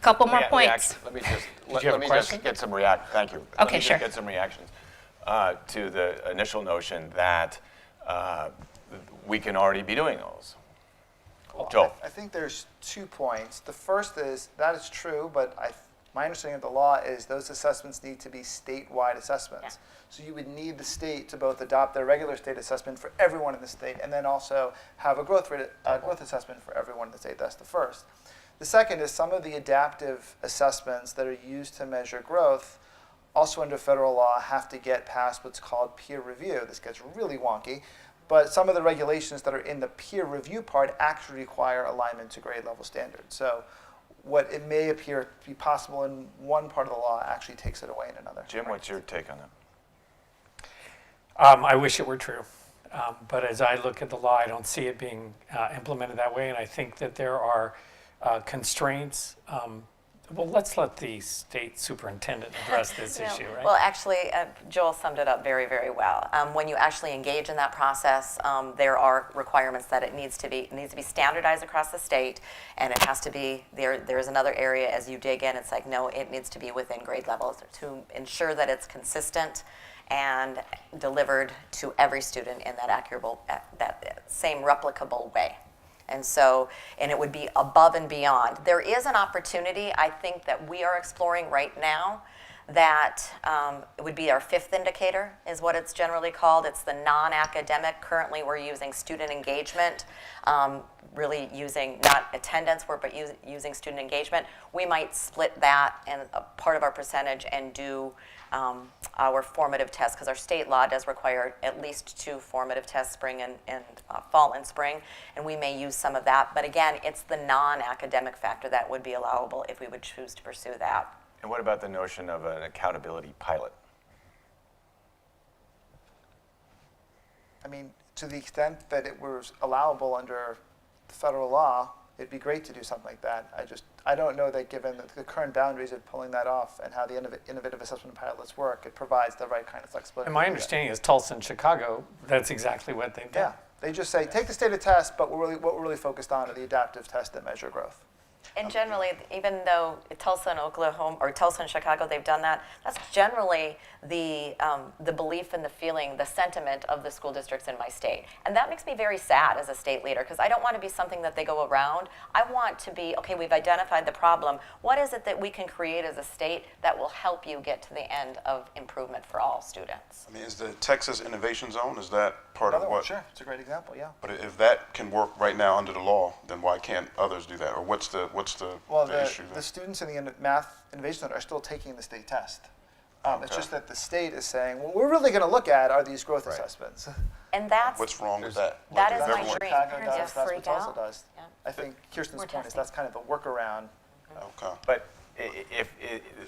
Couple more points. Let me just, Did you have a question? get some thank you. Okay, Let me sure. just get some reactions to the initial notion that we can already be doing those. Joel. I think there's 2 points. The first is that is true, but my understanding of the law is those assessments need to be statewide assessments. Yeah. So you would need the state to both adopt their regular state assessment for everyone in the state and then also have a growth assessment for everyone in the state. That's the first. The second is some of the adaptive assessments that are used to measure growth also under federal law have to get past what's called peer review. This gets really wonky. But some of the regulations that are in the peer review part actually require alignment to grade level standards. So what it may appear to be possible in one part of the law actually takes it away in another. Jim, what's your take on that? I wish it were true. But as I look at the law, I don't see it being implemented that way. And I think that there are constraints. Well, let's let the state superintendent address this issue, right? Well, actually, Joel summed it up very, very well. When you actually engage in that process, there are requirements that it needs to be standardized across the state, and it has to be there is another area as you dig in. It's like, no, it needs to be within grade levels to ensure that it's consistent and delivered to every student in that same replicable way. And so, and it would be above and beyond. There is an opportunity, I think, that we are exploring right now that it would be our 5th indicator, is what it's generally called. It's the non-academic. Currently, we're using student engagement, really using not attendance, but using student engagement. We might split that and a part of our percentage and do our formative tests, because our state law does require at least 2 formative tests, spring and fall and spring, and we may use some of that. But again, it's the non-academic factor that would be allowable if we would choose to pursue that. And what about the notion of an accountability pilot? I mean, to the extent that it was allowable under the federal law, it'd be great to do something like that. I don't know that given the current boundaries of pulling that off and how the innovative assessment pilots work, it provides the right kind of flexibility. And my understanding is Tulsa and Chicago, that's exactly what they've done. Yeah, they just say, take the state of test, but what we're really focused on are the adaptive tests that measure growth. And generally, even though Tulsa and Oklahoma, or Tulsa and Chicago, they've done that, that's generally the belief and the feeling, the sentiment of the school districts in my state. And that makes me very sad as a state leader, because I don't want to be something that they go around. I want to be, okay, we've identified the problem. What is it that we can create as a state that will help you get to the end of improvement for all students? I mean, is the Texas Innovation Zone, is that part of Another one, what? sure, it's a great example, yeah. But if that can work right now under the law, then why can't others do that? Or what's the Well, issue the there? students in the Math Innovation Center are still taking the state test. It's Okay. just that the state is saying, what we're really going to look at are these growth assessments. And that's, What's wrong with that? that Like, is if my everyone- dream. Chicago Parents does, are that's what freaked Tulsa out. does. Yeah. I think Kirsten's We're point is testing. that's kind of the workaround. Okay. But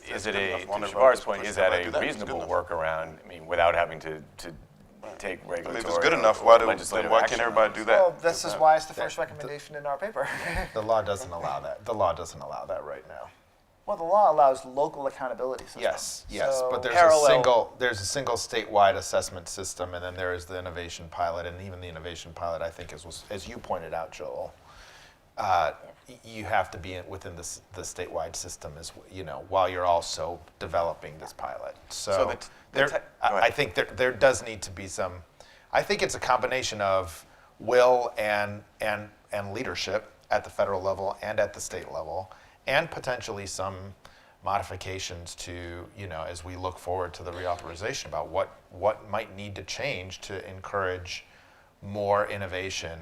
is it good enough, to wonder if Shavar's I point, push is that that back to a that, it's reasonable good workaround? I mean, without having to take I regulatory mean, if it's good enough, or why legislative can't action everybody on do it? that? Well, this is why it's the first recommendation in our paper. The law doesn't allow that. The law doesn't allow that right now. Well, the law allows local accountability systems. Yes, So but there's a single statewide assessment system, and then there is the innovation pilot, and even the innovation pilot, I think, as you pointed out, Joel, you have to be within the statewide system while you're also developing this pilot. So I think there does need to be some. I think it's a combination of will and leadership at the federal level and at the state level, and potentially some modifications to, as we look forward to the reauthorization about what might need to change to encourage more innovation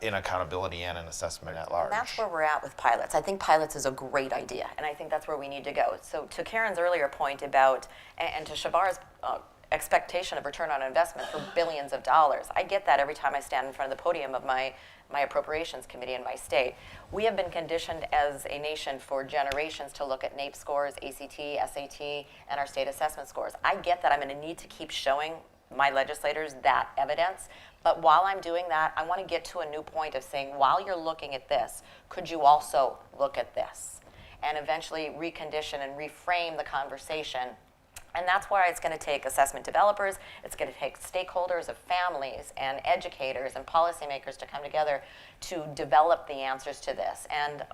in accountability and in assessment at large. And that's where we're at with pilots. I think pilots is a great idea, and I think that's where we need to go. So to Karen's earlier point about, and to Shavar's expectation of return on investment for billions of dollars, I get that every time I stand in front of the podium of my appropriations committee in my state. We have been conditioned as a nation for generations to look at NAEP scores, ACT, SAT, and our state assessment scores. I get that I'm going to need to keep showing my legislators that evidence, but while I'm doing that, I want to get to a new point of saying, while you're looking at this, could you also look at this? And eventually recondition and reframe the conversation. And that's why it's going to take assessment developers, it's going to take stakeholders of families and educators and policymakers to come together to develop the answers to this. And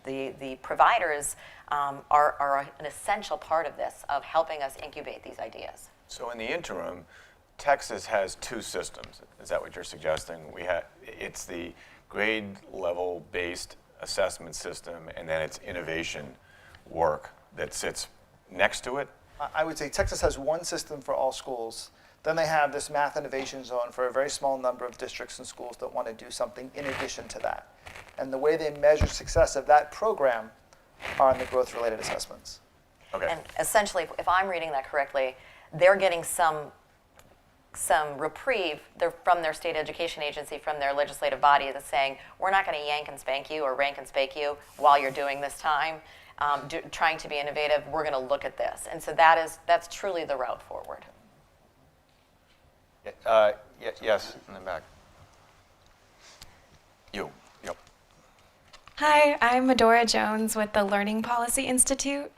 the providers are an essential part of this, of helping us incubate these ideas. So in the interim, Texas has two systems. Is that what you're suggesting? It's the grade level based assessment system, and then it's innovation work that sits next to it. I would say Texas has one system for all schools. Then they have this math innovation zone for a very small number of districts and schools that want to do something in addition to that. And the way they measure success of that program are in the growth-related assessments. Okay. And essentially, if I'm reading that correctly, they're getting some reprieve from their state education agency, from their legislative body, that's saying, we're not going to yank and spank you or rank and spank you while you're doing this time. Trying to be innovative, we're going to look at this. And so that's truly the route forward. Yes, in the back. You. Yep. Hi, I'm Medora Jones with the Learning Policy Institute.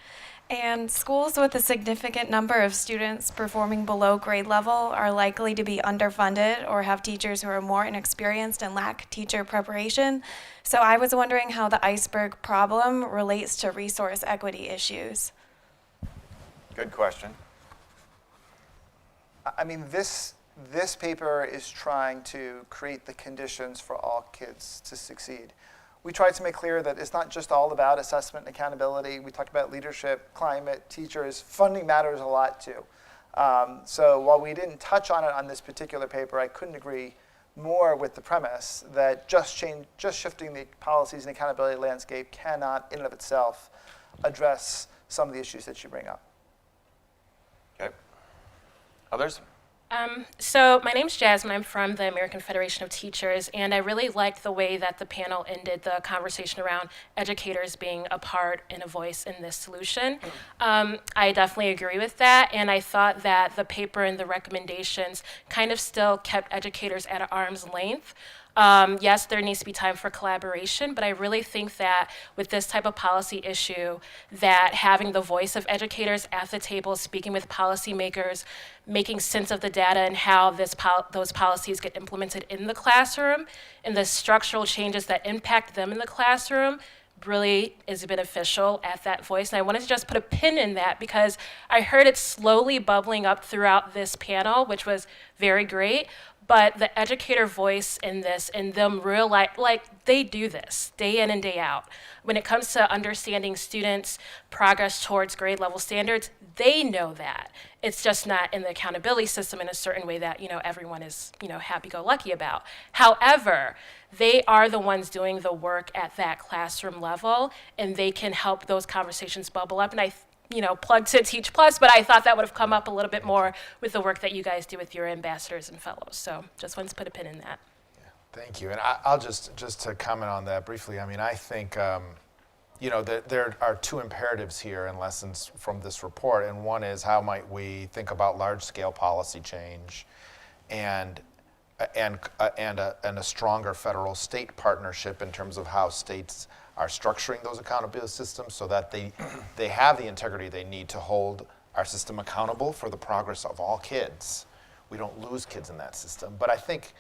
And schools with a significant number of students performing below grade level are likely to be underfunded or have teachers who are more inexperienced and lack teacher preparation. So I was wondering how the Iceberg Problem relates to resource equity issues. Good question. I mean, this paper is trying to create the conditions for all kids to succeed. We tried to make clear that it's not just all about assessment and accountability. We talked about leadership, climate, teachers. Funding matters a lot too. So while we didn't touch on it on this particular paper, I couldn't agree more with the premise that just shifting the policies and accountability landscape cannot, in and of itself, address some of the issues that you bring up. Okay. Others? So my name's Jasmine. I'm from the American Federation of Teachers, and I really liked the way that the panel ended the conversation around educators being a part and a voice in this solution. I definitely agree with that, and I thought that the paper and the recommendations kind of still kept educators at arm's length. Yes, there needs to be time for collaboration, but I really think that with this type of policy issue, that having the voice of educators at the table, speaking with policymakers, making sense of the data and how those policies get implemented in the classroom, and the structural changes that impact them in the classroom, really is beneficial at that voice. And I wanted to just put a pin in that because I heard it slowly bubbling up throughout this panel, which was very great. But the educator voice in this and them realize, like, they do this day in and day out. When it comes to understanding students' progress towards grade level standards, they know that. It's just not in the accountability system in a certain way that, everyone is, happy-go-lucky about. However, they are the ones doing the work at that classroom level, and they can help those conversations bubble up. And I plug to Teach Plus, but I thought that would have come up a little bit more with the work that you guys do with your ambassadors and fellows. So just wanted to put a pin in that. Yeah, thank you. And I'll just to comment on that briefly. I mean, I think, there are two imperatives here and lessons from this report. And one is, how might we think about large-scale policy change and a stronger federal-state partnership in terms of how states are structuring those accountability systems so that they have the integrity they need to hold our system accountable for the progress of all kids. We don't lose kids in that system. But I think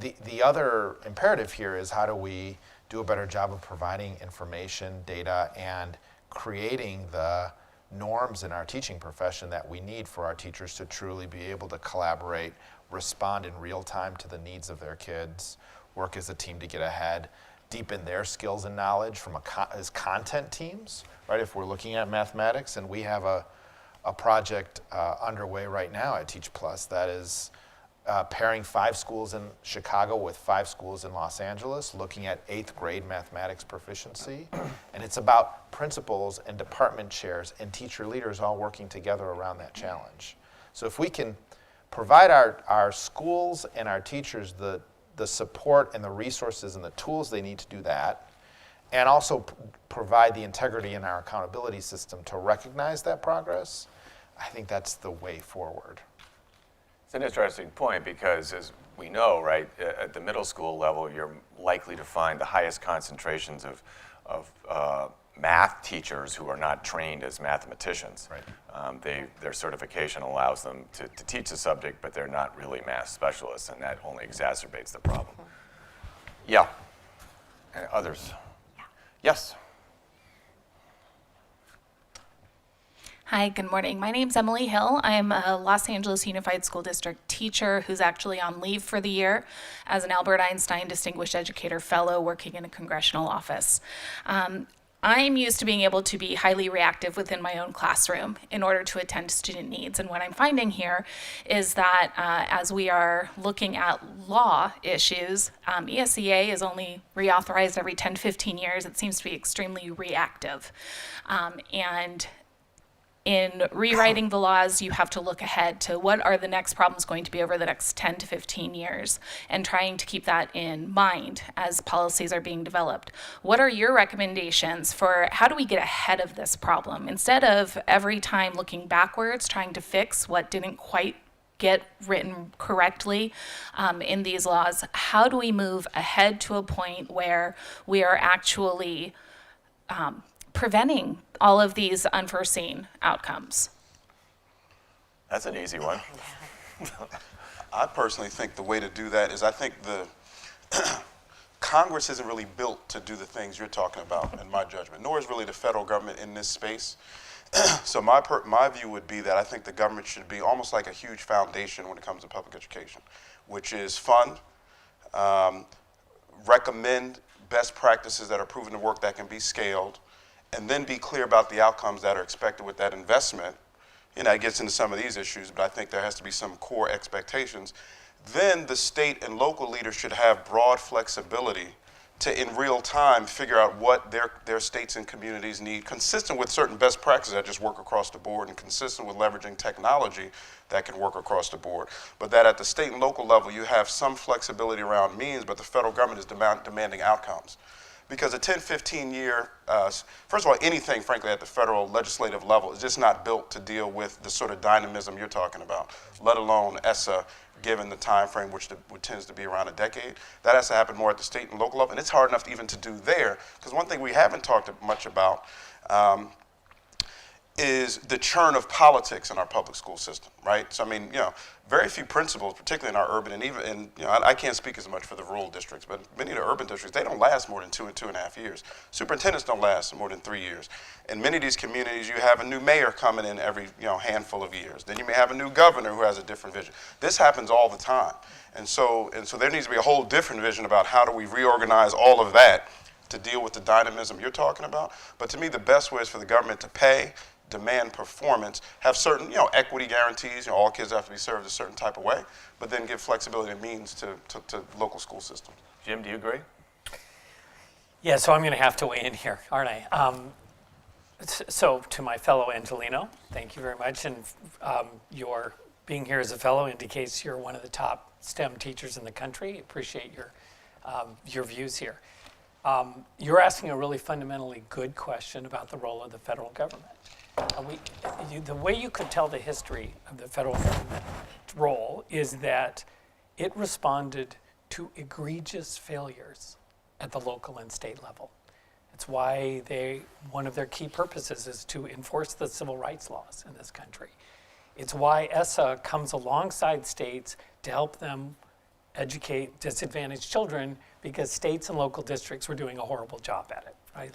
the other imperative here is, how do we do a better job of providing information, data, and creating the norms in our teaching profession that we need for our teachers to truly be able to collaborate, respond in real time to the needs of their kids, work as a team to get ahead, deepen their skills and knowledge from as content teams, right? If we're looking at mathematics, and we have a project underway right now at Teach Plus that is pairing 5 schools in Chicago with 5 schools in Los Angeles, looking at 8th grade mathematics proficiency. And it's about principals and department chairs and teacher leaders all working together around that challenge. So if we can provide our schools and our teachers the support and the resources and the tools they need to do that, and also provide the integrity in our accountability system to recognize that progress, I think that's the way forward. It's an interesting point because, as we know, right, at the middle school level, you're likely to find the highest concentrations of math teachers who are not trained as mathematicians. Right. Their certification allows them to teach the subject, but they're not really math specialists, and that only exacerbates the problem. Yeah. And others? Yes. Hi, good morning. My name's Emily Hill. I'm a Los Angeles Unified School District teacher who's actually on leave for the year as an Albert Einstein Distinguished Educator Fellow working in a congressional office. I'm used to being able to be highly reactive within my own classroom in order to attend to student needs. And what I'm finding here is that as we are looking at law issues, ESEA is only reauthorized every 10 to 15 years. It seems to be extremely reactive. And in rewriting the laws, you have to look ahead to what are the next problems going to be over the next 10 to 15 years and trying to keep that in mind as policies are being developed. What are your recommendations for how do we get ahead of this problem? Instead of every time looking backwards, trying to fix what didn't quite get written correctly in these laws, how do we move ahead to a point where we are actually preventing all of these unforeseen outcomes? That's an easy one. I personally think the way to do that is I think the Congress isn't really built to do the things you're talking about, in my judgment, nor is really the federal government in this space. So my view would be that I think the government should be almost like a huge foundation when it comes to public education, which is fund, recommend best practices that are proven to work that can be scaled, and then be clear about the outcomes that are expected with that investment. You know, it gets into some of these issues, but I think there has to be some core expectations. Then the state and local leaders should have broad flexibility to, in real time, figure out what their states and communities need, consistent with certain best practices that just work across the board and consistent with leveraging technology that can work across the board. But that at the state and local level, you have some flexibility around means, but the federal government is demanding outcomes. Because a 10, 15-year, first of all, anything, frankly, at the federal legislative level is just not built to deal with the sort of dynamism you're talking about, let alone ESSA, given the time frame, which tends to be around a decade. That has to happen more at the state and local level, and it's hard enough even to do there, because one thing we haven't talked much about is the churn of politics in our public school system, right? So I mean, you know, very few principals, particularly in our urban and even in, you know, I can't speak as much for the rural districts, but many of the urban districts, they don't last more than 2 and 2.5 years. Superintendents don't last more than 3 years. In many of these communities, you have a new mayor coming in every, you know, handful of years. Then you may have a new governor who has a different vision. This happens all the time. And so there needs to be a whole different vision about how do we reorganize all of that to deal with the dynamism you're talking about. But to me, the best way is for the government to pay, demand performance, have certain, you know, equity guarantees, you know, all kids have to be served a certain type of way, but then give flexibility and means to local school systems. Jim, do you agree? Yeah, so I'm going to have to weigh in here, aren't I? So to my fellow Angelino, thank you very much. And your being here as a fellow indicates you're one of the top STEM teachers in the country. Appreciate your views here. You're asking a really fundamentally good question about the role of the federal government. The way you could tell the history of the federal government role is that it responded to egregious failures at the local and state level. It's why one of their key purposes is to enforce the civil rights laws in this country. It's why ESSA comes alongside states to help them educate disadvantaged children, because states and local districts were doing a horrible job at it, right?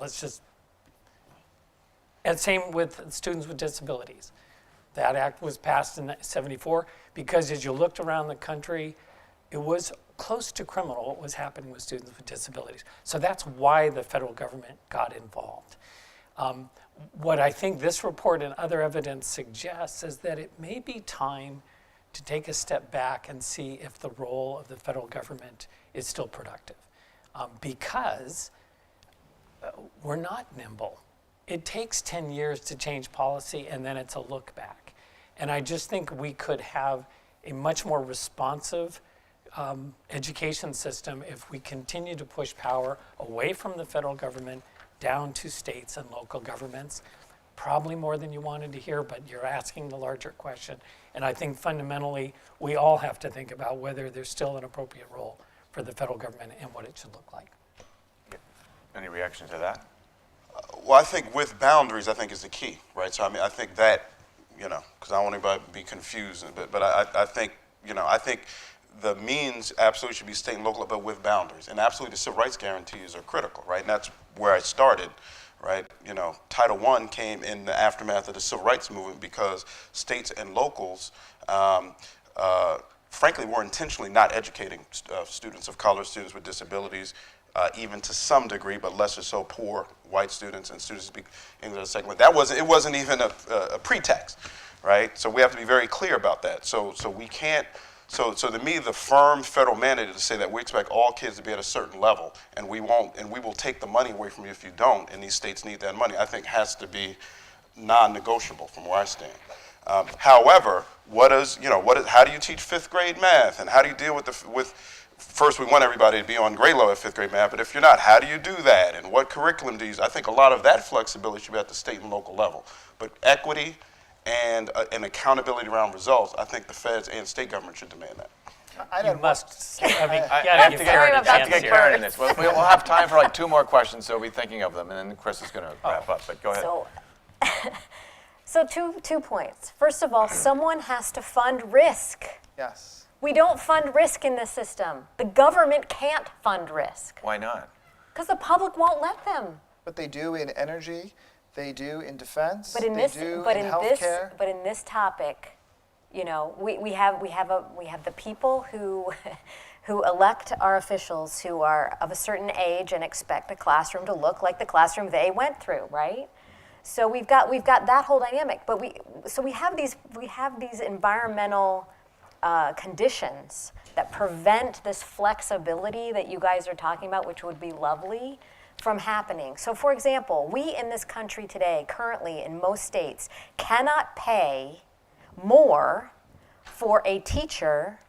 And same with students with disabilities. That act was passed in '74 because as you looked around the country, it was close to criminal what was happening with students with disabilities. So that's why the federal government got involved. What I think this report and other evidence suggests is that it may be time to take a step back and see if the role of the federal government is still productive. Because we're not nimble. It takes 10 years to change policy, and then it's a look back. And I just think we could have a much more responsive education system if we continue to push power away from the federal government down to states and local governments. Probably more than you wanted to hear, but you're asking the larger question. And I think fundamentally, we all have to think about whether there's still an appropriate role for the federal government and what it should look like. Any reaction to that? Well, I think with boundaries, I think is the key, right? So I mean, I think that, because I don't want anybody to be confused, but I think, I think the means absolutely should be state and local, but with boundaries. And absolutely the civil rights guarantees are critical, right? And that's where I started, right? Title I came in the aftermath of the civil rights movement because states and locals, frankly, were intentionally not educating students of color, students with disabilities, even to some degree, but lesser so poor white students and students who speak English as a second language. It wasn't even a pretext, right? So we have to be very clear about that. So we can't. So to me, the firm federal mandate is to say that we expect all kids to be at a certain level, and we won't, and we will take the money away from you if you don't. And these states need that money. I think has to be non-negotiable from where I stand. However, how do you teach fifth grade math, and how do you deal with first, we want everybody to be on grade level at fifth grade math, but if you're not, how do you do that? And what curriculum do you use? I think a lot of that flexibility should be at the state and local level. But equity and accountability around results, I think the feds and state government should demand that. You must, I mean, I yeah, have give to Karen a chance get here. Karen in this. We'll have time for like 2 more questions, so we'll be thinking of them, and then Chris is going to wrap up, but go ahead. So two points. First of all, someone has to fund risk. Yes. We don't fund risk in this system. The government can't fund risk Why not? because the public won't let them. But they do in energy, they do in defense, But in they this, do but in in healthcare. this topic, we have the people who who elect our officials who are of a certain age and expect the classroom to look like the classroom they went through, right? So we've got that whole dynamic. But we have these environmental conditions that prevent this flexibility that you guys are talking about, which would be lovely, from happening. So for example, we in this country today, currently in most states, cannot pay more for a teacher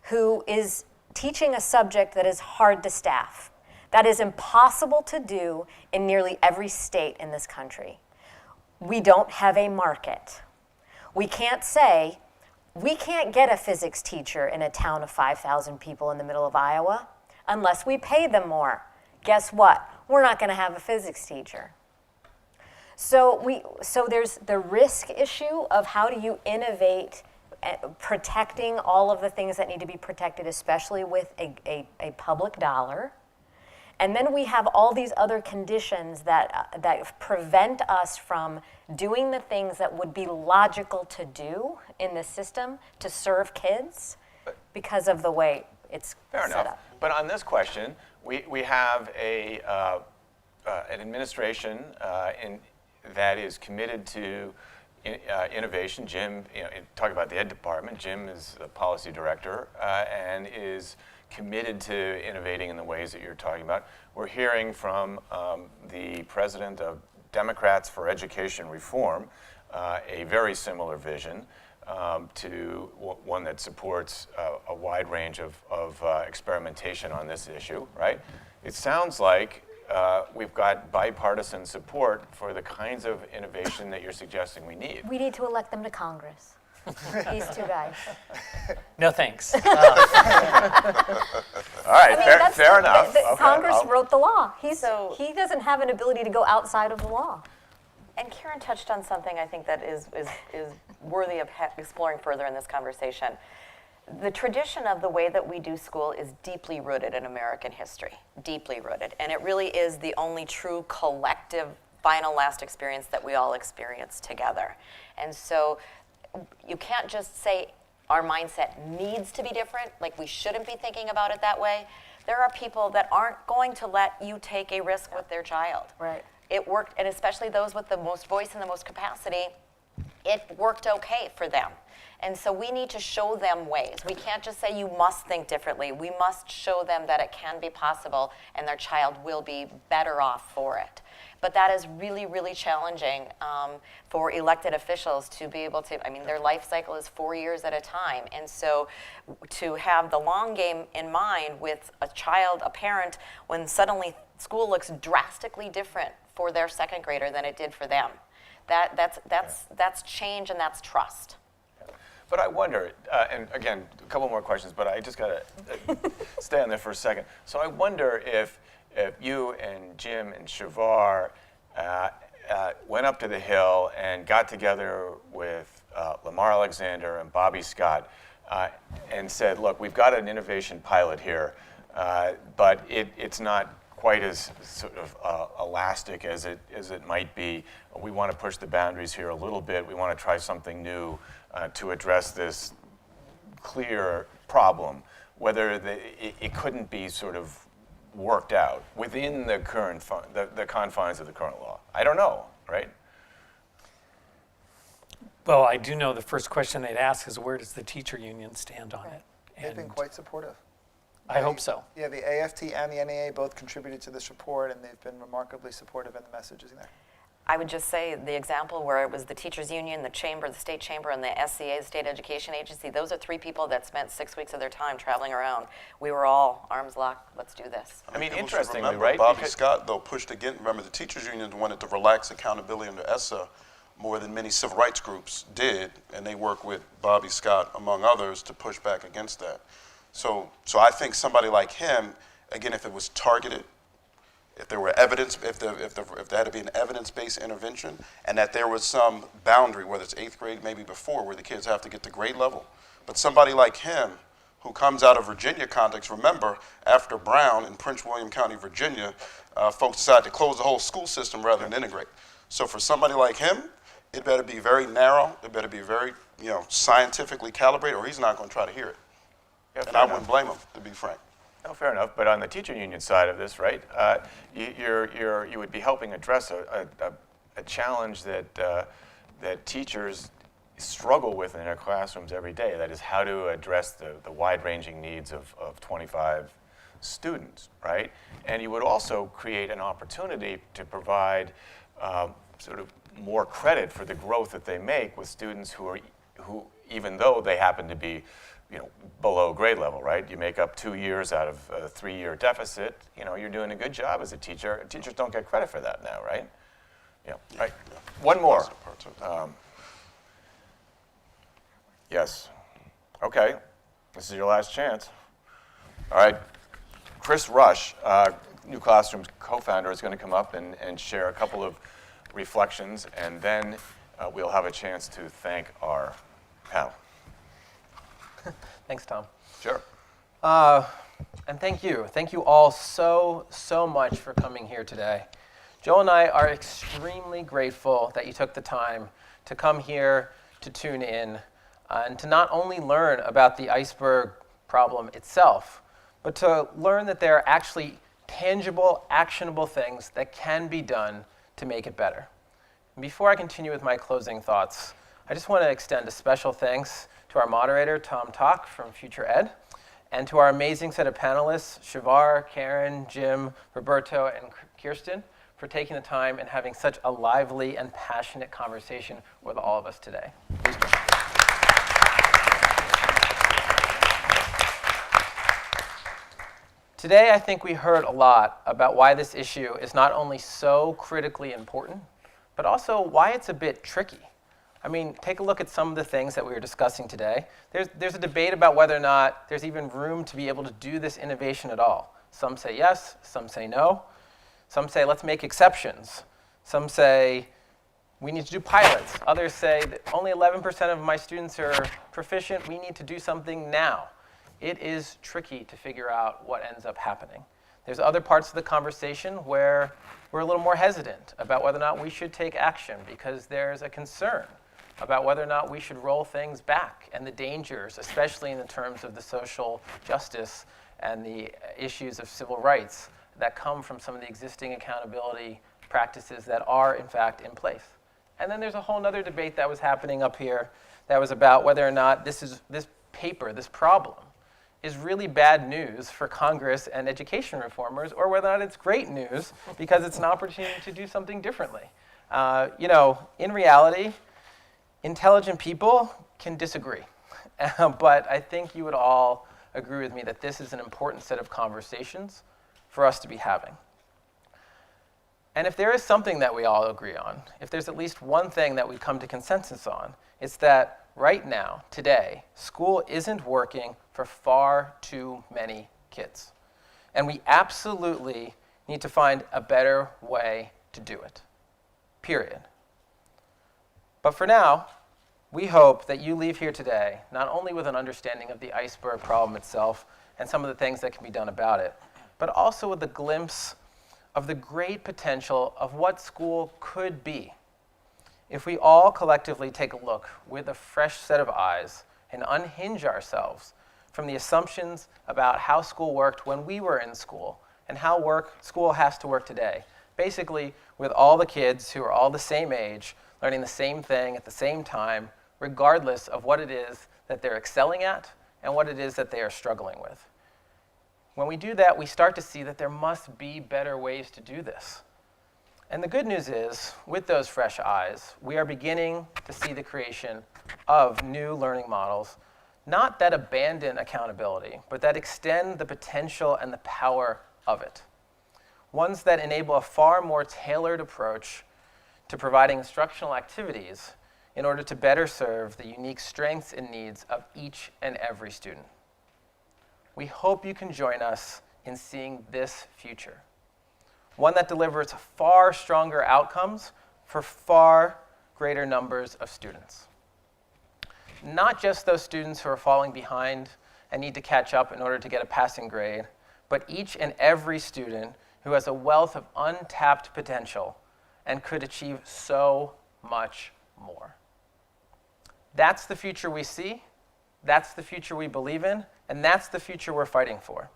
who is teaching a subject that is hard to staff. That is impossible to do in nearly every state in this country. We don't have a market. We can't say, we can't get a physics teacher in a town of 5,000 people in the middle of Iowa unless we pay them more. Guess what? We're not going to have a physics teacher. So there's the risk issue of how do you innovate, protecting all of the things that need to be protected, especially with a public dollar. And then we have all these other conditions that prevent us from doing the things that would be logical to do in the system to serve kids because of the way it's set up. But on this question, we have an administration that is committed to innovation. Jim, talk about the Ed Department. Jim is the policy director and is committed to innovating in the ways that you're talking about. We're hearing from the president of Democrats for Education Reform, a very similar vision to one that supports a wide range of experimentation on this issue, right? It sounds like we've got bipartisan support for the kinds of innovation that you're suggesting we need. We need to elect them to Congress. These two guys. No thanks. All right, fair enough. Okay, Congress wrote the law. He doesn't have an ability to go outside of the law. And Karen touched on something I think that is worthy of exploring further in this conversation. The tradition of the way that we do school is deeply rooted in American history, deeply rooted. And it really is the only true collective final last experience that we all experience together. And so you can't just say our mindset needs to be different, like we shouldn't be thinking about it that way, there are people that aren't going to let you take a risk with their child. Right. It worked, and especially those with the most voice and the most capacity, it worked okay for them. And so we need to show them ways. We can't just say you must think differently. We must show them that it can be possible and their child will be better off for it. But that is really, really challenging for elected officials to be able to, I mean, their life cycle is 4 years at a time. And so to have the long game in mind with a child, a parent, when suddenly school looks drastically different for their second grader than it did for them, that's change and that's trust. But I wonder, and again, a couple more questions, but I just got to stay on there for a second. So I wonder if you and Jim and Shavar went up to the Hill and got together with Lamar Alexander and Bobby Scott and said, look, we've got an innovation pilot here, but it's not quite as sort of elastic as it might be. We want to push the boundaries here a little bit. We want to try something new to address this clear problem, whether it couldn't be sort of worked out within the current the confines of the current law. I don't know, right? Well, I do know the first question they'd ask is, where does the teacher union stand on it? They've been quite supportive. I hope so. Yeah, the AFT and the NEA both contributed to this report, and they've been remarkably supportive in the messaging there. I would just say the example where it was the teachers union, the chamber, the state chamber, and the SCA, the state education agency, those are 3 people that spent 6 weeks of their time traveling around. We were all arms locked, let's do this. I mean, People should interestingly, remember, right? Bobby Because- Scott, though, pushed against, remember, the teachers union wanted to relax accountability under ESSA more than many civil rights groups did, and they work with Bobby Scott, among others, to push back against that. So I think somebody like him, again, if it was targeted, if there were evidence, if there had to be an evidence-based intervention, and that there was some boundary, whether it's 8th grade, maybe before, where the kids have to get to grade level. But somebody like him, who comes out of Virginia context, remember, after Brown in Prince William County, Virginia, folks decided to close the whole school system rather than integrate. So for somebody like him, it better be very narrow, it better be very, scientifically calibrated, or he's not going to try to hear it. Yeah, And fair I enough. wouldn't blame him, to be frank. No, fair enough. But on the teacher union side of this, right, you would be helping address a challenge that teachers struggle with in their classrooms every day. That is how to address the wide-ranging needs of 25 students, right? And you would also create an opportunity to provide sort of more credit for the growth that they make with students who even though they happen to be below grade level, right? You make up 2 years out of a 3-year deficit. You're doing a good job as a teacher. Teachers don't get credit for that now, right? Right. One more. Yes. Okay. This is your last chance. All right. Chris Rush, New Classroom's co-founder, is going to come up and share a couple of reflections, and then we'll have a chance to thank our panel. Thanks, Tom. Sure. And thank you. Thank you all so much for coming here today. Joel and I are extremely grateful that you took the time to come here, to tune in, and to not only learn about the iceberg problem itself, but to learn that there are actually tangible, actionable things that can be done to make it better. And before I continue with my closing thoughts, I just want to extend a special thanks to our moderator, Toch from Future Ed, and to our amazing set of panelists, Shavar, Karen, Jim, Roberto, and Kirsten, for taking the time and having such a lively and passionate conversation with all of us today. Please join me. Today, I think we heard a lot about why this issue is not only so critically important, but also why it's a bit tricky. I mean, take a look at some of the things that we were discussing today. There's a debate about whether or not there's even room to be able to do this innovation at all. Some say yes, some say no. Some say let's make exceptions. Some say we need to do pilots. Others say that only 11% of my students are proficient. We need to do something now. It is tricky to figure out what ends up happening. There's other parts of the conversation where we're a little more hesitant about whether or not we should take action because there's a concern about whether or not we should roll things back and the dangers, especially in the terms of the social justice and the issues of civil rights that come from some of the existing accountability practices that are, in fact, in place. And then there's a whole other debate that was happening up here that was about whether or not this problem, is really bad news for Congress and education reformers, or whether or not it's great news because it's an opportunity to do something differently. In reality, intelligent people can disagree. But I think you would all agree with me that this is an important set of conversations for us to be having. And if there is something that we all agree on, if there's at least one thing that we come to consensus on, it's that right now, today, school isn't working for far too many kids. And we absolutely need to find a better way to do it, period. But for now, we hope that you leave here today not only with an understanding of the iceberg problem itself and some of the things that can be done about it, but also with a glimpse of the great potential of what school could be if we all collectively take a look with a fresh set of eyes and unhinge ourselves from the assumptions about how school worked when we were in school and how school has to work today. Basically, with all the kids who are all the same age, learning the same thing at the same time, regardless of what it is that they're excelling at and what it is that they are struggling with. When we do that, we start to see that there must be better ways to do this. And the good news is, with those fresh eyes, we are beginning to see the creation of new learning models, not that abandon accountability, but that extend the potential and the power of it. Ones that enable a far more tailored approach to providing instructional activities in order to better serve the unique strengths and needs of each and every student. We hope you can join us in seeing this future, one that delivers far stronger outcomes for far greater numbers of students. Not just those students who are falling behind and need to catch up in order to get a passing grade, but each and every student who has a wealth of untapped potential and could achieve so much more. That's the future we see, that's the future we believe in, and that's the future we're fighting for.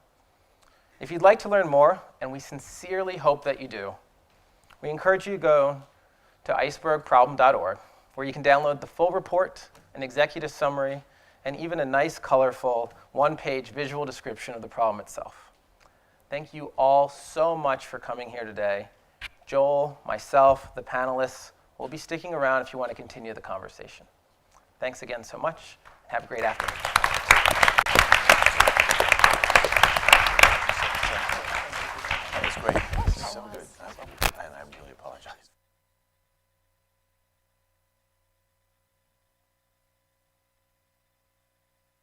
If you'd like to learn more, and we sincerely hope that you do, we encourage you to go to icebergproblem.org, where you can download the full report, an executive summary, and even a nice, colorful, one-page visual description of the problem itself. Thank you all so much for coming here today. Joel, myself, the panelists will be sticking around if you want to continue the conversation. Thanks again so much. Have a great afternoon.